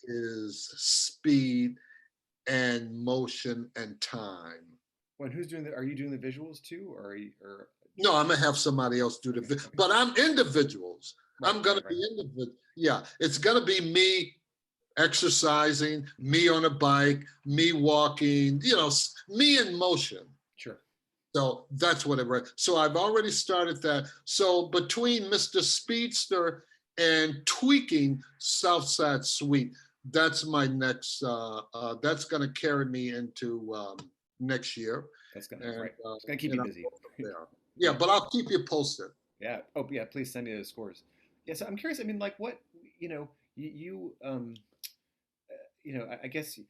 Speaker 2: is speed and motion and time.
Speaker 1: Well, who's doing are you doing the visuals too, or
Speaker 2: No, I'm gonna have somebody else do the but I'm individuals. Right, I'm gonna be individual. Yeah, it's gonna be me exercising, me on a bike, me walking, me in motion.
Speaker 1: Sure.
Speaker 2: So that's what so I've already started that. So between Mr. Speedster and tweaking Southside Suite, that's my next, that's going to carry me into next year.
Speaker 1: That's going to keep you busy.
Speaker 2: Yeah, but I'll keep you posted.
Speaker 1: Yeah. Oh, yeah. Please send me the scores. Yeah. So I'm curious. I mean, like, what I guess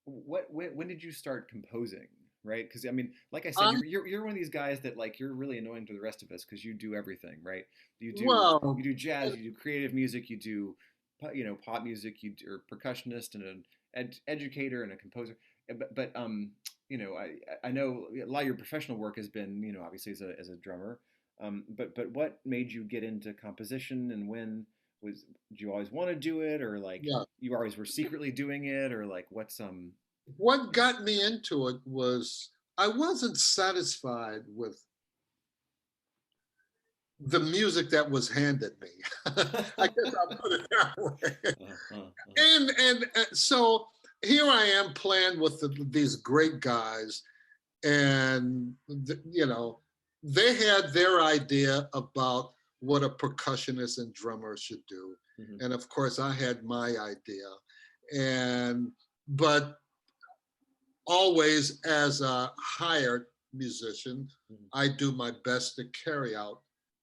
Speaker 1: when did you start composing? Right? Because I mean, like I said, you're one of these guys that like you're really annoying to the rest of us because you do everything, right? You do jazz, you do creative music, you do pop music, you're a percussionist and an educator and a composer. But I know a lot of your professional work has been obviously as a drummer. But what made you get into composition, and when did you always want to do it, or like you always were secretly doing it, or like
Speaker 2: what got me into it was I wasn't satisfied with the music that was handed me. I guess I'll put it that way. And so here I am playing with these great guys, and they had their idea about what a percussionist and drummer should do.
Speaker 1: Mm-hmm.
Speaker 2: And of course, I had my idea. But always as a hired musician,
Speaker 1: Mm-hmm.
Speaker 2: I do my best to carry out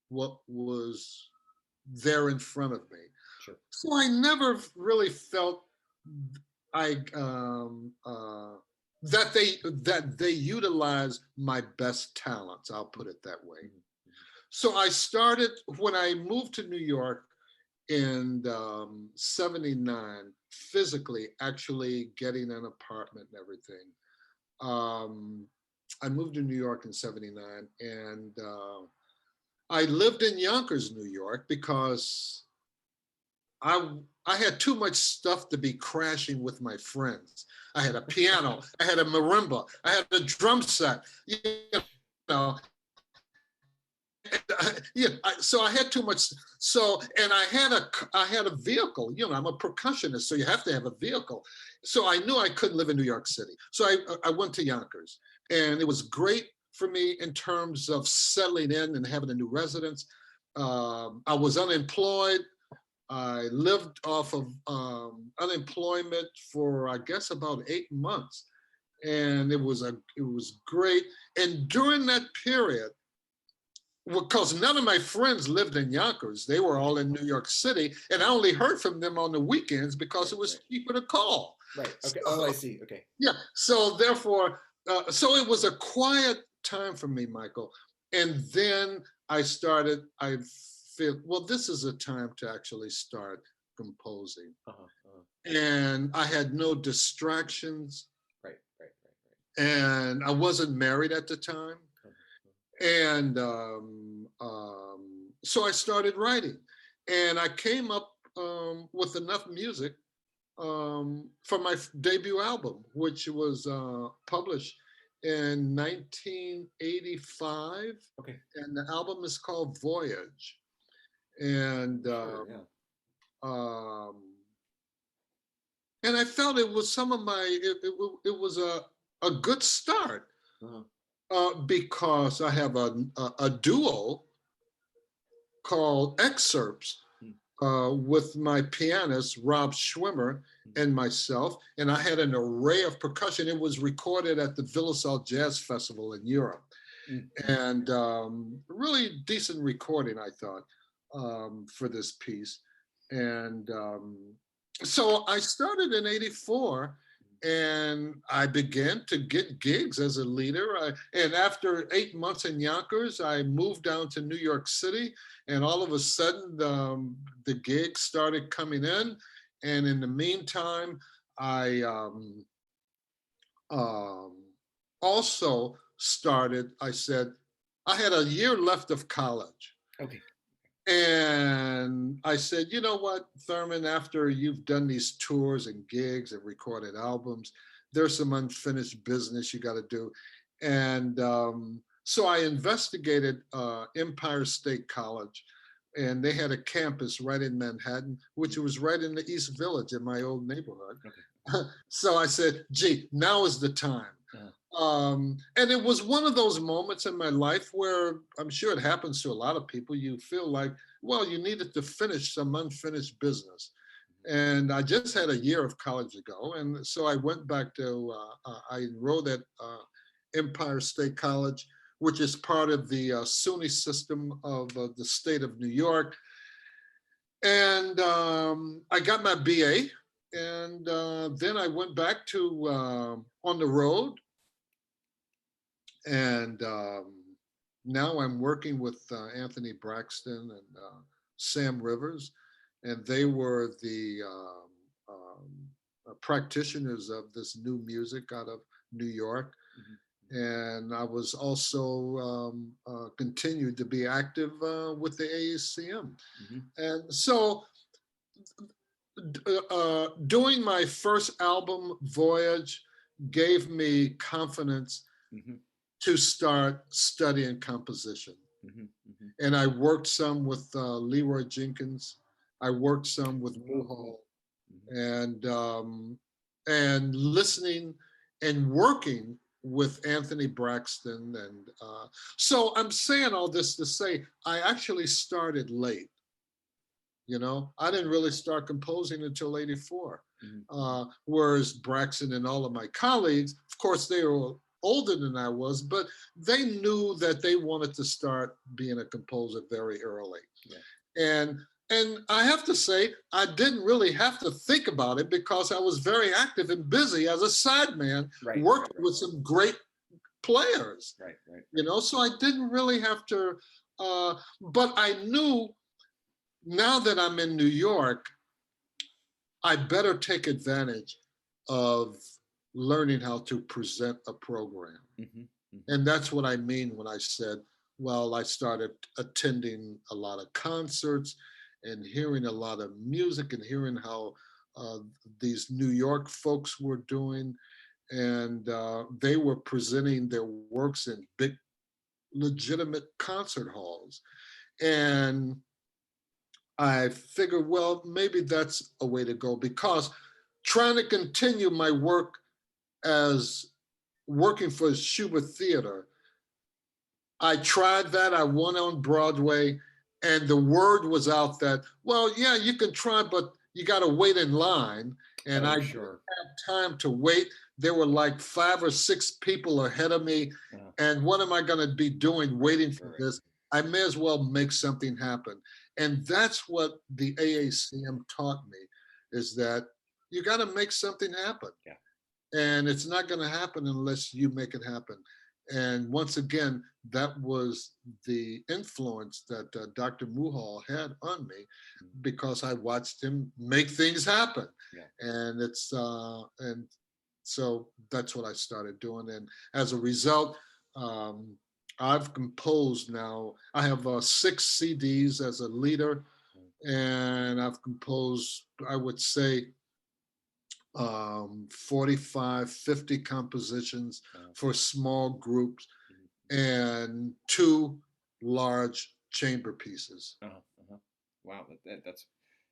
Speaker 2: what was there in front of me.
Speaker 1: Sure.
Speaker 2: So I never really felt I that they utilize my best talents. I'll put it that way.
Speaker 1: Mm-hmm.
Speaker 2: So I started when I moved to New York in '79. Physically, actually getting an apartment and everything. Um, I moved to New York in '79, and I lived in Yonkers, New York, because I I had too much stuff to be crashing with my friends. I had a piano, I had a marimba, I had a drum set, you know. Yeah, so I had too much. So, and I had a vehicle. You know, I'm a percussionist, so you have to have a vehicle. So I knew I couldn't live in New York City. So I went to Yonkers, and it was great for me in terms of settling in and having a new residence. I was unemployed. I lived off of unemployment for I guess about 8 months, and it was great. And during that period, because none of my friends lived in Yonkers, they were all in New York City, and I only heard from them on the weekends because it was cheaper to call.
Speaker 1: Right. Okay.
Speaker 2: So,
Speaker 1: Oh, I see. Okay.
Speaker 2: yeah. So therefore, so it was a quiet time for me, Michael. And then I started. I feel well. This is a time to actually start composing, and I had no distractions.
Speaker 1: Right. Right.
Speaker 2: And I wasn't married at the time, and so I started writing, and I came up with enough music for my debut album, which was published in 1985.
Speaker 1: Okay.
Speaker 2: And the album is called Voyage. And
Speaker 1: Sure, yeah.
Speaker 2: and I felt it was some of my it was a good start because I have a duo called Excerpts with my pianist, Rob Schwimmer, and myself. And I had an array of percussion. It was recorded at the Villasol Jazz Festival in Europe. And really decent recording, I thought, for this piece. And so I started in '84, and I began to get gigs as a leader. And after 8 months in Yonkers, I moved down to New York City, and all of a sudden the gigs started coming in. And in the meantime, I also started, I said, I had a year left of college.
Speaker 1: Okay.
Speaker 2: And I said, you know what, Thurman, after you've done these tours and gigs and recorded albums, there's some unfinished business you got to do. And so I investigated Empire State College, and they had a campus right in Manhattan, which was right in the East Village in my old neighborhood. Okay. So I said, gee, now is the time. And it was one of those moments in my life where I'm sure it happens to a lot of people. You feel like, well, you needed to finish some unfinished business. And I just had a year of college to go. And so I went back to, I enrolled at Empire State College, which is part of the SUNY system of the state of New York. And I got my BA. And then I went back to on the road. And now I'm working with Anthony Braxton and Sam Rivers, and they were the practitioners of this new music out of New York. And I was also continued to be active with the AECM. And so doing my first album, Voyage, gave me confidence to start studying composition. And I worked some with Leroy Jenkins. I worked some with Mulhall, and listening and working with Anthony Braxton. And so I'm saying all this to say I actually started late. You know, I didn't really start composing until '84.
Speaker 1: Mm-hmm.
Speaker 2: Whereas Braxton and all of my colleagues, of course, they were older than I was, but they knew that they wanted to start being a composer very early.
Speaker 1: Yeah.
Speaker 2: And and I have to say, I didn't really have to think about it because I was very active and busy as a sideman, working with some great players.
Speaker 1: Right.
Speaker 2: You know, so I didn't really have to. But I knew now that I'm in New York, I better take advantage of learning how to present a program.
Speaker 1: Mm-hmm. Mm-hmm.
Speaker 2: And that's what I mean when I said, well, I started attending a lot of concerts and hearing a lot of music and hearing how these New York folks were doing. And they were presenting their works in big, legitimate concert halls. And I figured, well, maybe that's a way to go, because trying to continue my work as working for Shubert Theatre, I tried that. I went on Broadway, and the word was out that, well, yeah, you can try, but you got to wait in line. And I didn't have time to wait. There were like 5 or 6 people ahead of me. And what am I going to be doing waiting for this? I may as well make something happen. And that's what the AACM taught me, is that you got to make something happen.
Speaker 1: Yeah.
Speaker 2: And it's not going to happen unless you make it happen. And once again, that was the influence that Dr. Muhal had on me, because I watched him make things happen.
Speaker 1: Yeah.
Speaker 2: And it's and so that's what I started doing. And as a result, I've composed now. I have 6 CDs as a leader, and I've composed, I would say, 45, 50 compositions for small groups and 2 large chamber pieces.
Speaker 1: Wow, that's,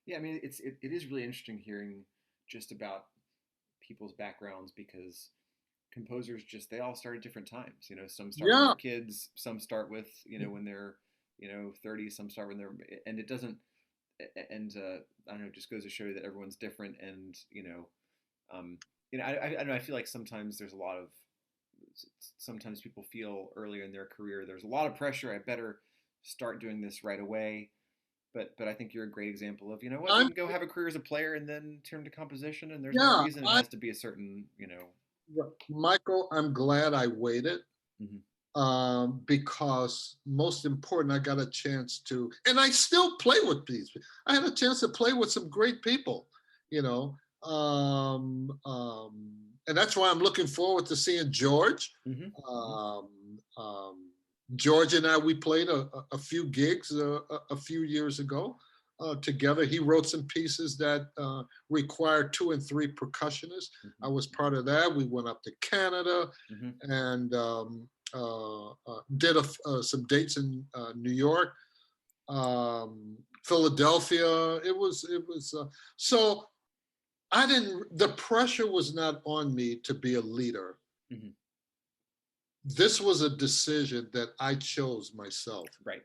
Speaker 1: yeah. I mean, it is really interesting hearing just about people's backgrounds, because composers they all start at different times. You know, some start when they're kids, some start with, when they're, 30, some start when they're, and it doesn't, and I don't know, it just goes to show you that everyone's different. And, I don't know, I feel like sometimes sometimes people feel earlier in their career, there's a lot of pressure. I better start doing this right away. But I think you're a great example of, you know what, you can go have a career as a player and then turn to composition, and there's no reason it has to be a certain,
Speaker 2: Michael, I'm glad I waited. Because most important, I got a chance to, and I still play with these. I had a chance to play with some great people, and that's why I'm looking forward to seeing George. George and I, we played a few gigs a few years ago together. He wrote some pieces that required 2 and 3 percussionists. I was part of that. We went up to Canada and did some dates in New York, Philadelphia. It was so the pressure was not on me to be a leader. This was a decision that I chose myself.
Speaker 1: Right.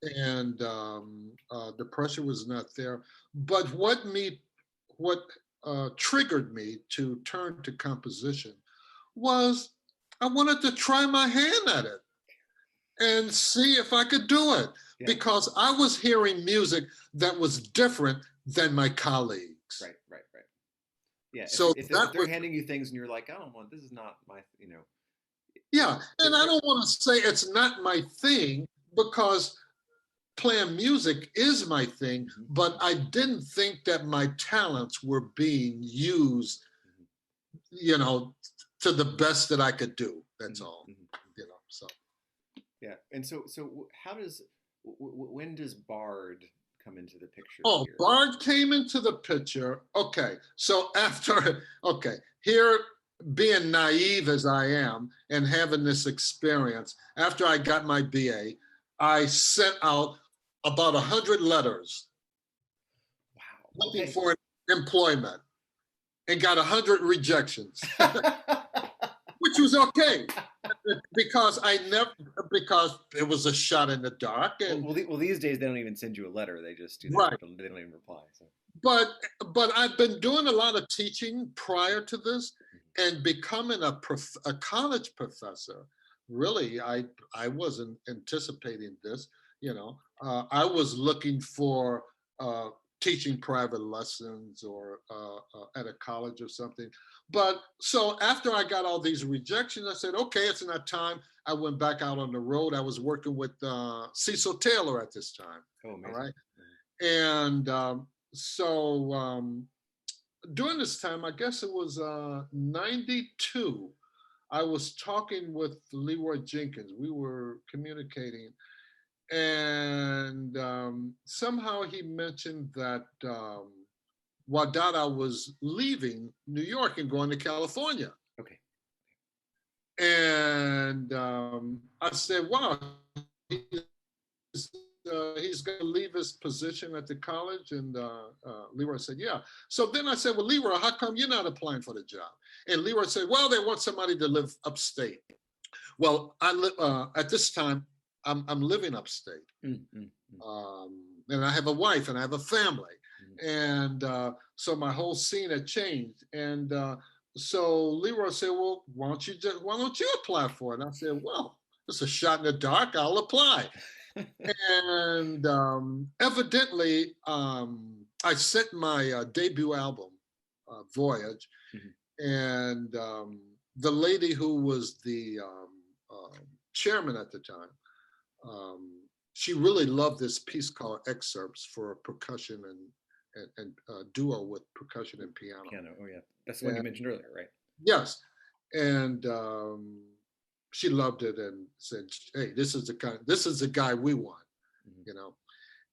Speaker 2: And the pressure was not there. But what triggered me to turn to composition was I wanted to try my hand at it and see if I could do it. Yeah. Because I was hearing music that was different than my colleagues.
Speaker 1: Right. Yeah.
Speaker 2: So
Speaker 1: if they're handing you things and you're like, oh, well, this is not my,
Speaker 2: Yeah, and I don't want to say it's not my thing, because playing music is my thing, but I didn't think that my talents were being used, to the best that I could do. That's all, so.
Speaker 1: Yeah, and so when does Bard come into the picture?
Speaker 2: Oh, here? Bard came into the picture. Okay, so here, being naive as I am and having this experience, after I got my BA, I sent out about 100 letters.
Speaker 1: Wow.
Speaker 2: Looking for employment, and got 100 rejections, which was okay. because I never because it was a shot in the dark, and
Speaker 1: Well, these days they don't even send you a letter. They just do that.
Speaker 2: right.
Speaker 1: They don't even reply. So.
Speaker 2: But I've been doing a lot of teaching prior to this,
Speaker 1: Mhm.
Speaker 2: and becoming a college professor. Really, I wasn't anticipating this. I was looking for teaching private lessons or at a college or something. But so after I got all these rejections, I said, okay, it's not time. I went back out on the road. I was working with Cecil Taylor at this time.
Speaker 1: Oh,
Speaker 2: All
Speaker 1: amazing.
Speaker 2: right. And so during this time, I guess it was 92, I was talking with Leroy Jenkins. We were communicating, and somehow he mentioned that Wadada was leaving New York and going to California.
Speaker 1: Okay.
Speaker 2: And I said, wow, he's going to leave his position at the college. And Leroy said, yeah. So then I said, well, Leroy, how come you're not applying for the job? And Leroy said, well, they want somebody to live upstate. Well, at this time, I'm living upstate. And I have a wife and I have a family. And so my whole scene had changed. And so Leroy said, well, why don't you apply for it? And I said, well, it's a shot in the dark. I'll apply. And evidently, I sent my debut album, Voyage, and the lady who was the chairman at the time, she really loved this piece called Excerpts for percussion and duo with percussion and piano.
Speaker 1: Piano. Oh yeah, that's the one you mentioned earlier, right?
Speaker 2: Yes, and she loved it and said, "Hey, this is the guy we want," you know.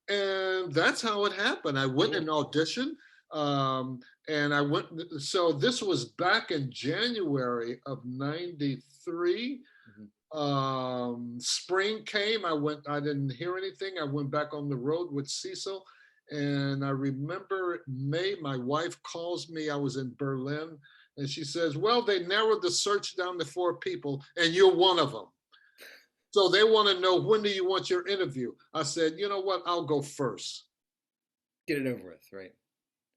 Speaker 2: And that's how it happened. I went and auditioned, and I went. So this was back in January of '93. Spring came. I didn't hear anything. I went back on the road with Cecil, and I remember May. My wife calls me. I was in Berlin, and she says, "Well, they narrowed the search down to 4 people, and you're one of them. So they want to know, when do you want your interview?" I said, you know what? I'll go first.
Speaker 1: Get it over with, right?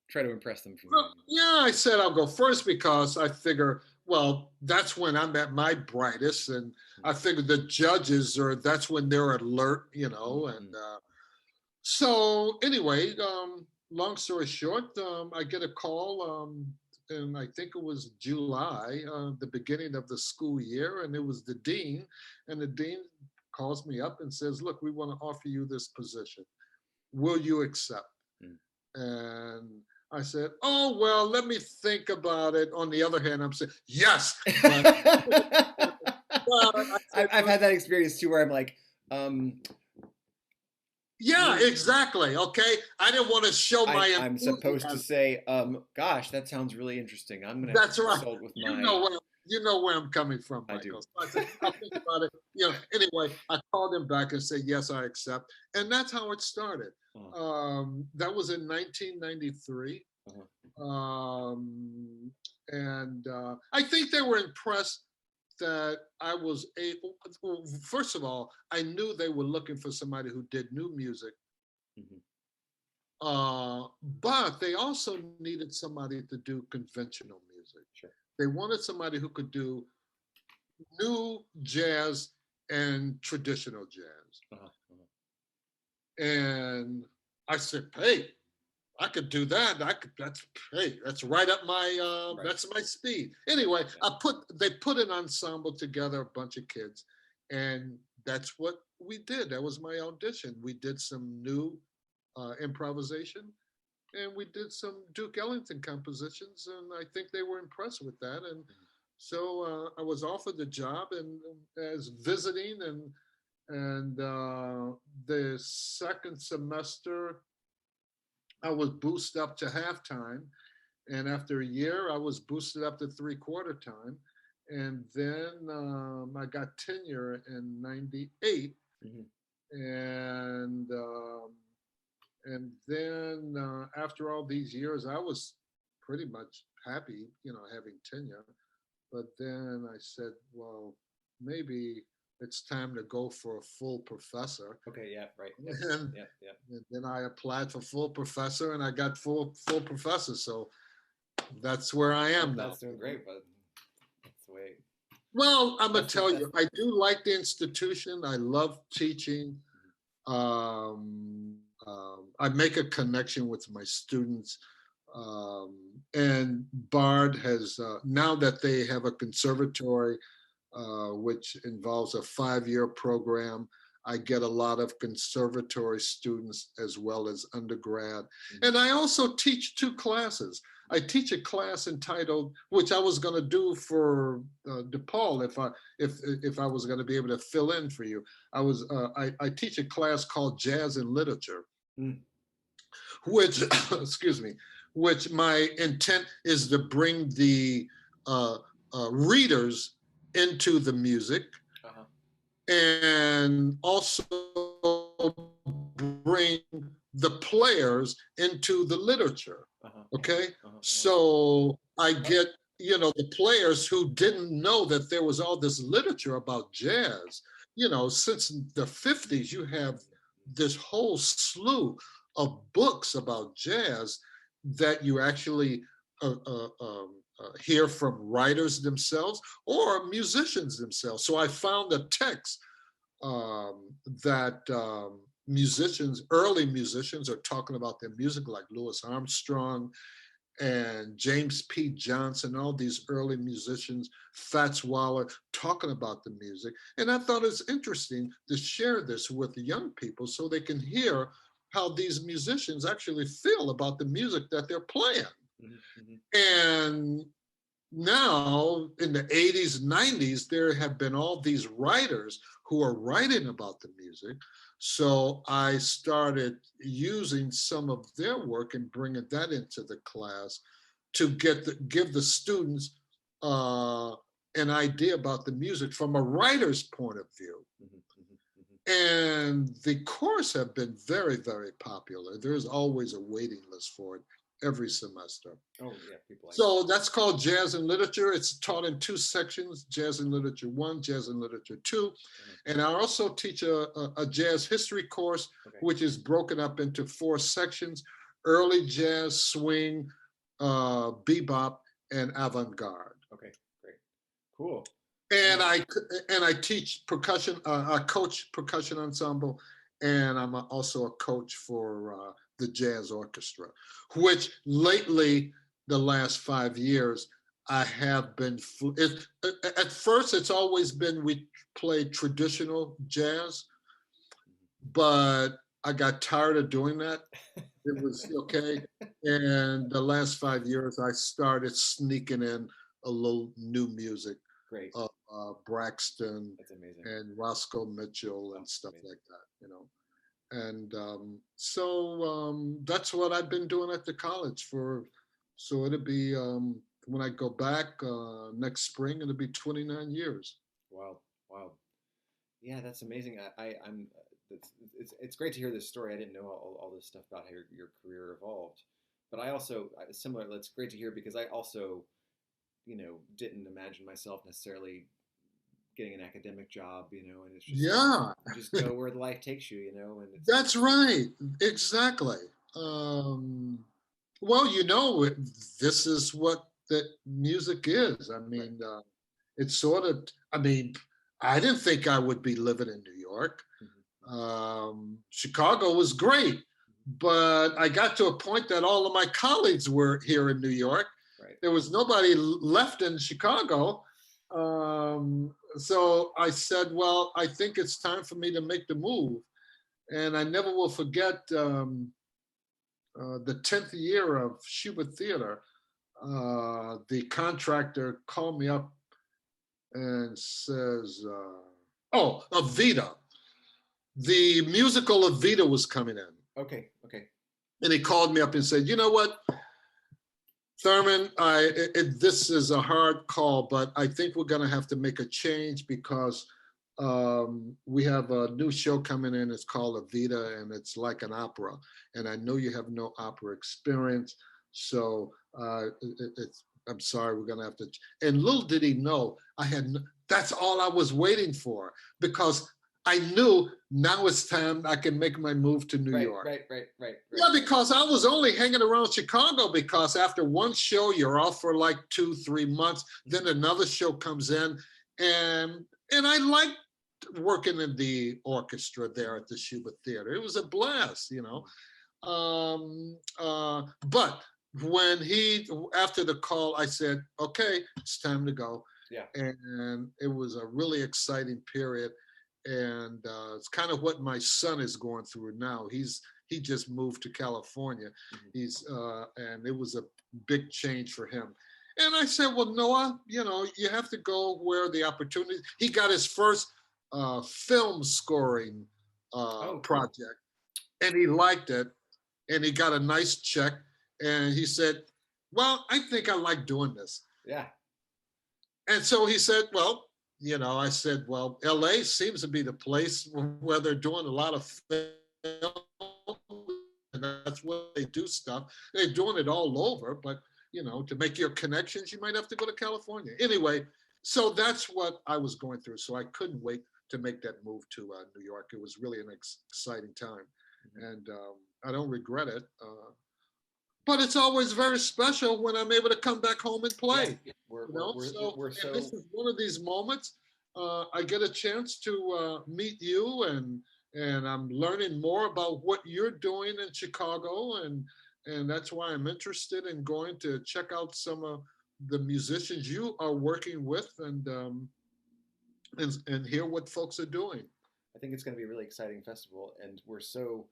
Speaker 1: Try to impress them from
Speaker 2: Well, yeah, I said I'll go first because I figure, well, that's when I'm at my brightest, and I figure the judges that's when they're alert, And so anyway, long story short, I get a call, and I think it was July, the beginning of the school year, and it was the dean, and the dean calls me up and says, "Look, we want to offer you this position. Will you accept?" And I said, "Oh, well, let me think about it." On the other hand, I'm saying, "Yes."
Speaker 1: I've had that experience too, where I'm like,
Speaker 2: yeah, exactly. Okay. I didn't want to show my
Speaker 1: I'm supposed to say, gosh, that sounds really interesting. I'm gonna
Speaker 2: That's right.
Speaker 1: consult with
Speaker 2: You
Speaker 1: my
Speaker 2: know where I'm coming from,
Speaker 1: I do.
Speaker 2: Michael. So I said, I'll think about it. Anyway, I called him back and said, yes, I accept. And that's how it started. That was in 1993. And I think they were impressed that I was able. Well, first of all, I knew they were looking for somebody who did new music. But they also needed somebody to do conventional music.
Speaker 1: Sure.
Speaker 2: They wanted somebody who could do new jazz and traditional jazz. And I said, hey, I could do that. That's right up my that's my speed. Anyway, they put an ensemble together, a bunch of kids, and that's what we did. That was my audition. We did some new improvisation, and we did some Duke Ellington compositions, and I think they were impressed with that. And so I was offered the job and as visiting, and the second semester I was boosted up to halftime, and after a year I was boosted up to 3/4 time, and then I got tenure in '98, and then after all these years, I was pretty much happy, having tenure. But then I said, well, maybe it's time to go for a full professor.
Speaker 1: Okay, yeah, right. Yep.
Speaker 2: And,
Speaker 1: Yep, yep.
Speaker 2: and then I applied for full professor, and I got full professor. So that's where I am now.
Speaker 1: That's doing great, but that's the way.
Speaker 2: Well, I'm gonna
Speaker 1: That's the
Speaker 2: tell
Speaker 1: that's
Speaker 2: you, I do like the institution. I love teaching. I make a connection with my students. Um, and Bard has, now that they have a conservatory, which involves a 5-year program, I get a lot of conservatory students as well as undergrad. And I also teach 2 classes. I teach a class entitled, which I was going to do for DePaul if I was going to be able to fill in for you. I teach a class called Jazz and Literature, which excuse me, which my intent is to bring the readers into the music, and also bring the players into the literature. Okay, so I get, the players who didn't know that there was all this literature about jazz. Since the 50s, you have this whole slew of books about jazz that you actually hear from writers themselves or musicians themselves. So I found a text that early musicians are talking about their music, like Louis Armstrong and James P. Johnson, all these early musicians, Fats Waller, talking about the music. And I thought it's interesting to share this with the young people so they can hear how these musicians actually feel about the music that they're playing. And now in the 80s, 90s, there have been all these writers who are writing about the music. So I started using some of their work and bringing that into the class to give the students an idea about the music from a writer's point of view. And the course have been very, very popular. There's always a waiting list for it every semester.
Speaker 1: Oh yeah, people like
Speaker 2: so that's called Jazz and Literature. It's taught in 2 sections, Jazz and Literature 1, Jazz and Literature 2. And I also teach a jazz history course, which is broken up into 4 sections: early jazz, swing, bebop, and avant-garde.
Speaker 1: Okay, great, cool.
Speaker 2: And I teach percussion. I coach percussion ensemble, and I'm also a coach for the jazz orchestra, which lately, the last 5 years, I have been. At first, it's always been we play traditional jazz, but I got tired of doing that. It was okay, and the last 5 years, I started sneaking in a little new music.
Speaker 1: Great.
Speaker 2: Braxton and Roscoe Mitchell and stuff
Speaker 1: amazing.
Speaker 2: like that, And so that's what I've been doing at the college for. So it'll be, when I go back next spring, it'll be 29 years.
Speaker 1: Wow. Yeah, that's amazing. I'm. It's great to hear this story. I didn't know all this stuff about how your career evolved, but I also similar. It's great to hear because I also, didn't imagine myself necessarily getting an academic job, and it's just just go where life takes you, and
Speaker 2: that's right, exactly. Well, this is what the music is. I mean, it's sort of. I mean, I didn't think I would be living in New York. Chicago was great, but I got to a point that all of my colleagues were here in New York. There was nobody left in Chicago. So I said, well, I think it's time for me to make the move. And I never will forget the 10th year of Shubert Theatre. The contractor called me up and says, Evita. The musical Evita was coming in.
Speaker 1: Okay.
Speaker 2: And he called me up and said, you know what? Thurman, this is a hard call, but I think we're going to have to make a change because we have a new show coming in. It's called Evita, and it's like an opera. And I know you have no opera experience, so I'm sorry, we're going to have to. And little did he know, that's all I was waiting for, because I knew now it's time I can make my move to New York.
Speaker 1: Right.
Speaker 2: Yeah, because I was only hanging around Chicago because after one show, you're off for like 2-3 months. Then another show comes in, and I liked working in the orchestra there at the Shubert Theatre. It was a blast, you know. But when after the call, I said, okay, it's time to go.
Speaker 1: Yeah.
Speaker 2: And it was a really exciting period. And it's kind of what my son is going through now. He just moved to California. And it was a big change for him. And I said, well, Noah, you know, you have to go where the opportunity. He got his first film scoring project, and he liked it, and he got a nice check, and he said, well, I think I like doing this.
Speaker 1: Yeah.
Speaker 2: And so he said, well, you know, I said, well, LA seems to be the place where they're doing a lot of film, and that's where they do stuff. They're doing it all over, but, you know, to make your connections, you might have to go to California. Anyway, so that's what I was going through. So I couldn't wait to make that move to New York. It was really an exciting time. And I don't regret it. But it's always very special when I'm able to come back home and play.
Speaker 1: Yeah.
Speaker 2: And this is one of these moments. I get a chance to meet you, and I'm learning more about what you're doing in Chicago, and that's why I'm interested in going to check out some of the musicians you are working with, and hear what folks are doing.
Speaker 1: I think it's going to be a really exciting festival, and we're so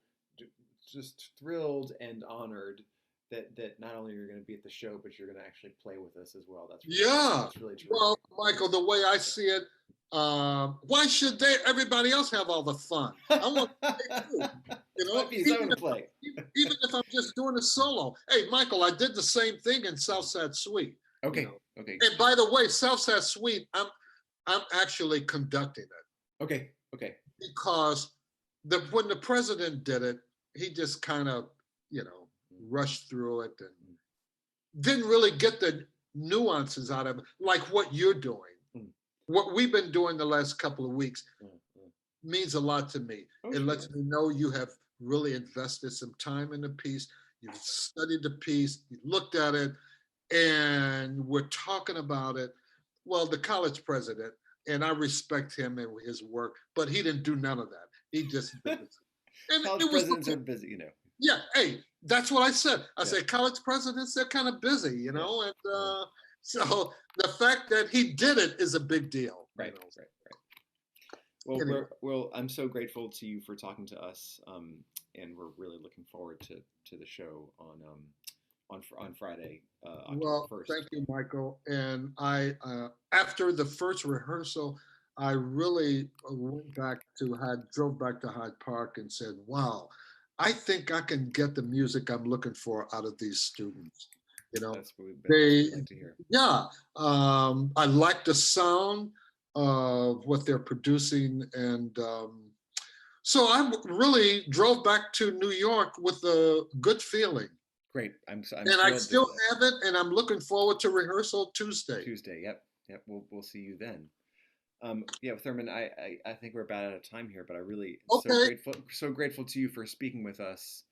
Speaker 1: just thrilled and honored that not only you're going to be at the show, but you're going to actually play with us as well. That's really terrific.
Speaker 2: Well, Michael, the way I see it, why should everybody else have all the fun? I want to play too. You know, even if I'm just doing a solo. Hey, Michael, I did the same thing in Southside Suite.
Speaker 1: Okay.
Speaker 2: You know?
Speaker 1: Okay.
Speaker 2: And by the way, Southside Suite, I'm actually conducting it.
Speaker 1: Okay.
Speaker 2: Because when the president did it, he just kind of, you know, rushed through it and didn't really get the nuances out of it, like what you're doing. What we've been doing the last couple of weeks means a lot to me. It lets me know you have really invested some time in the piece. You've studied the piece, you looked at it, and we're talking about it. Well, the college president, and I respect him and his work, but he didn't do none of that. He just did it. And
Speaker 1: college presidents are busy, you know.
Speaker 2: Yeah, hey, that's what I said. I said college presidents, they're kind of busy, you know, and so the fact that he did it is a big deal.
Speaker 1: Right.
Speaker 2: You know?
Speaker 1: Well,
Speaker 2: anyway.
Speaker 1: I'm so grateful to you for talking to us, and we're really looking forward to the show on Friday, October 1st.
Speaker 2: Thank you, Michael. And I, after the first rehearsal, I really drove back to Hyde Park and said, wow, I think I can get the music I'm looking for out of these students. You know,
Speaker 1: that's what we'd like to hear.
Speaker 2: Yeah, I like the sound of what they're producing, and so I really drove back to New York with a good feeling.
Speaker 1: Great, I'm
Speaker 2: and I still have it, and I'm looking forward to rehearsal Tuesday.
Speaker 1: Yep. We'll see you then. Yeah, Thurman, I think we're about out of time here, but I really so grateful to you for speaking with us.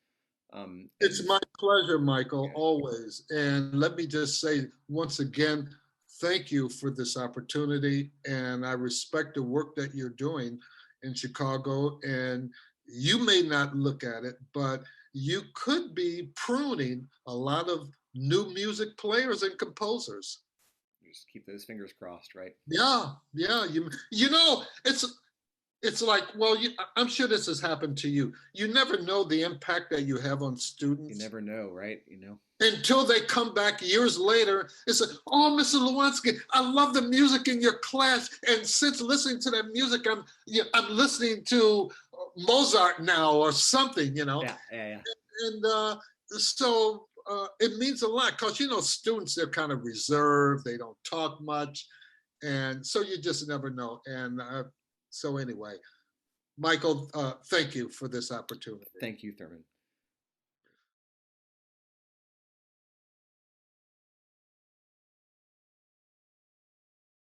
Speaker 2: It's my pleasure, Michael, always. And let me just say once again, thank you for this opportunity, and I respect the work that you're doing in Chicago. And you may not look at it, but you could be pruning a lot of new music players and composers.
Speaker 1: Just keep those fingers crossed, right?
Speaker 2: Yeah. You know, it's like, well, I'm sure this has happened to you. You never know the impact that you have on students.
Speaker 1: You never know, right? You know,
Speaker 2: until they come back years later and say, "Oh, Mr. Lewanski, I love the music in your class, and since listening to that music, I'm listening to Mozart now or something." You know.
Speaker 1: Yeah.
Speaker 2: And so it means a lot, because you know, students, they're kind of reserved, they don't talk much, and so you just never know. And so anyway, Michael, thank you for this opportunity.
Speaker 1: Thank you, Thurman.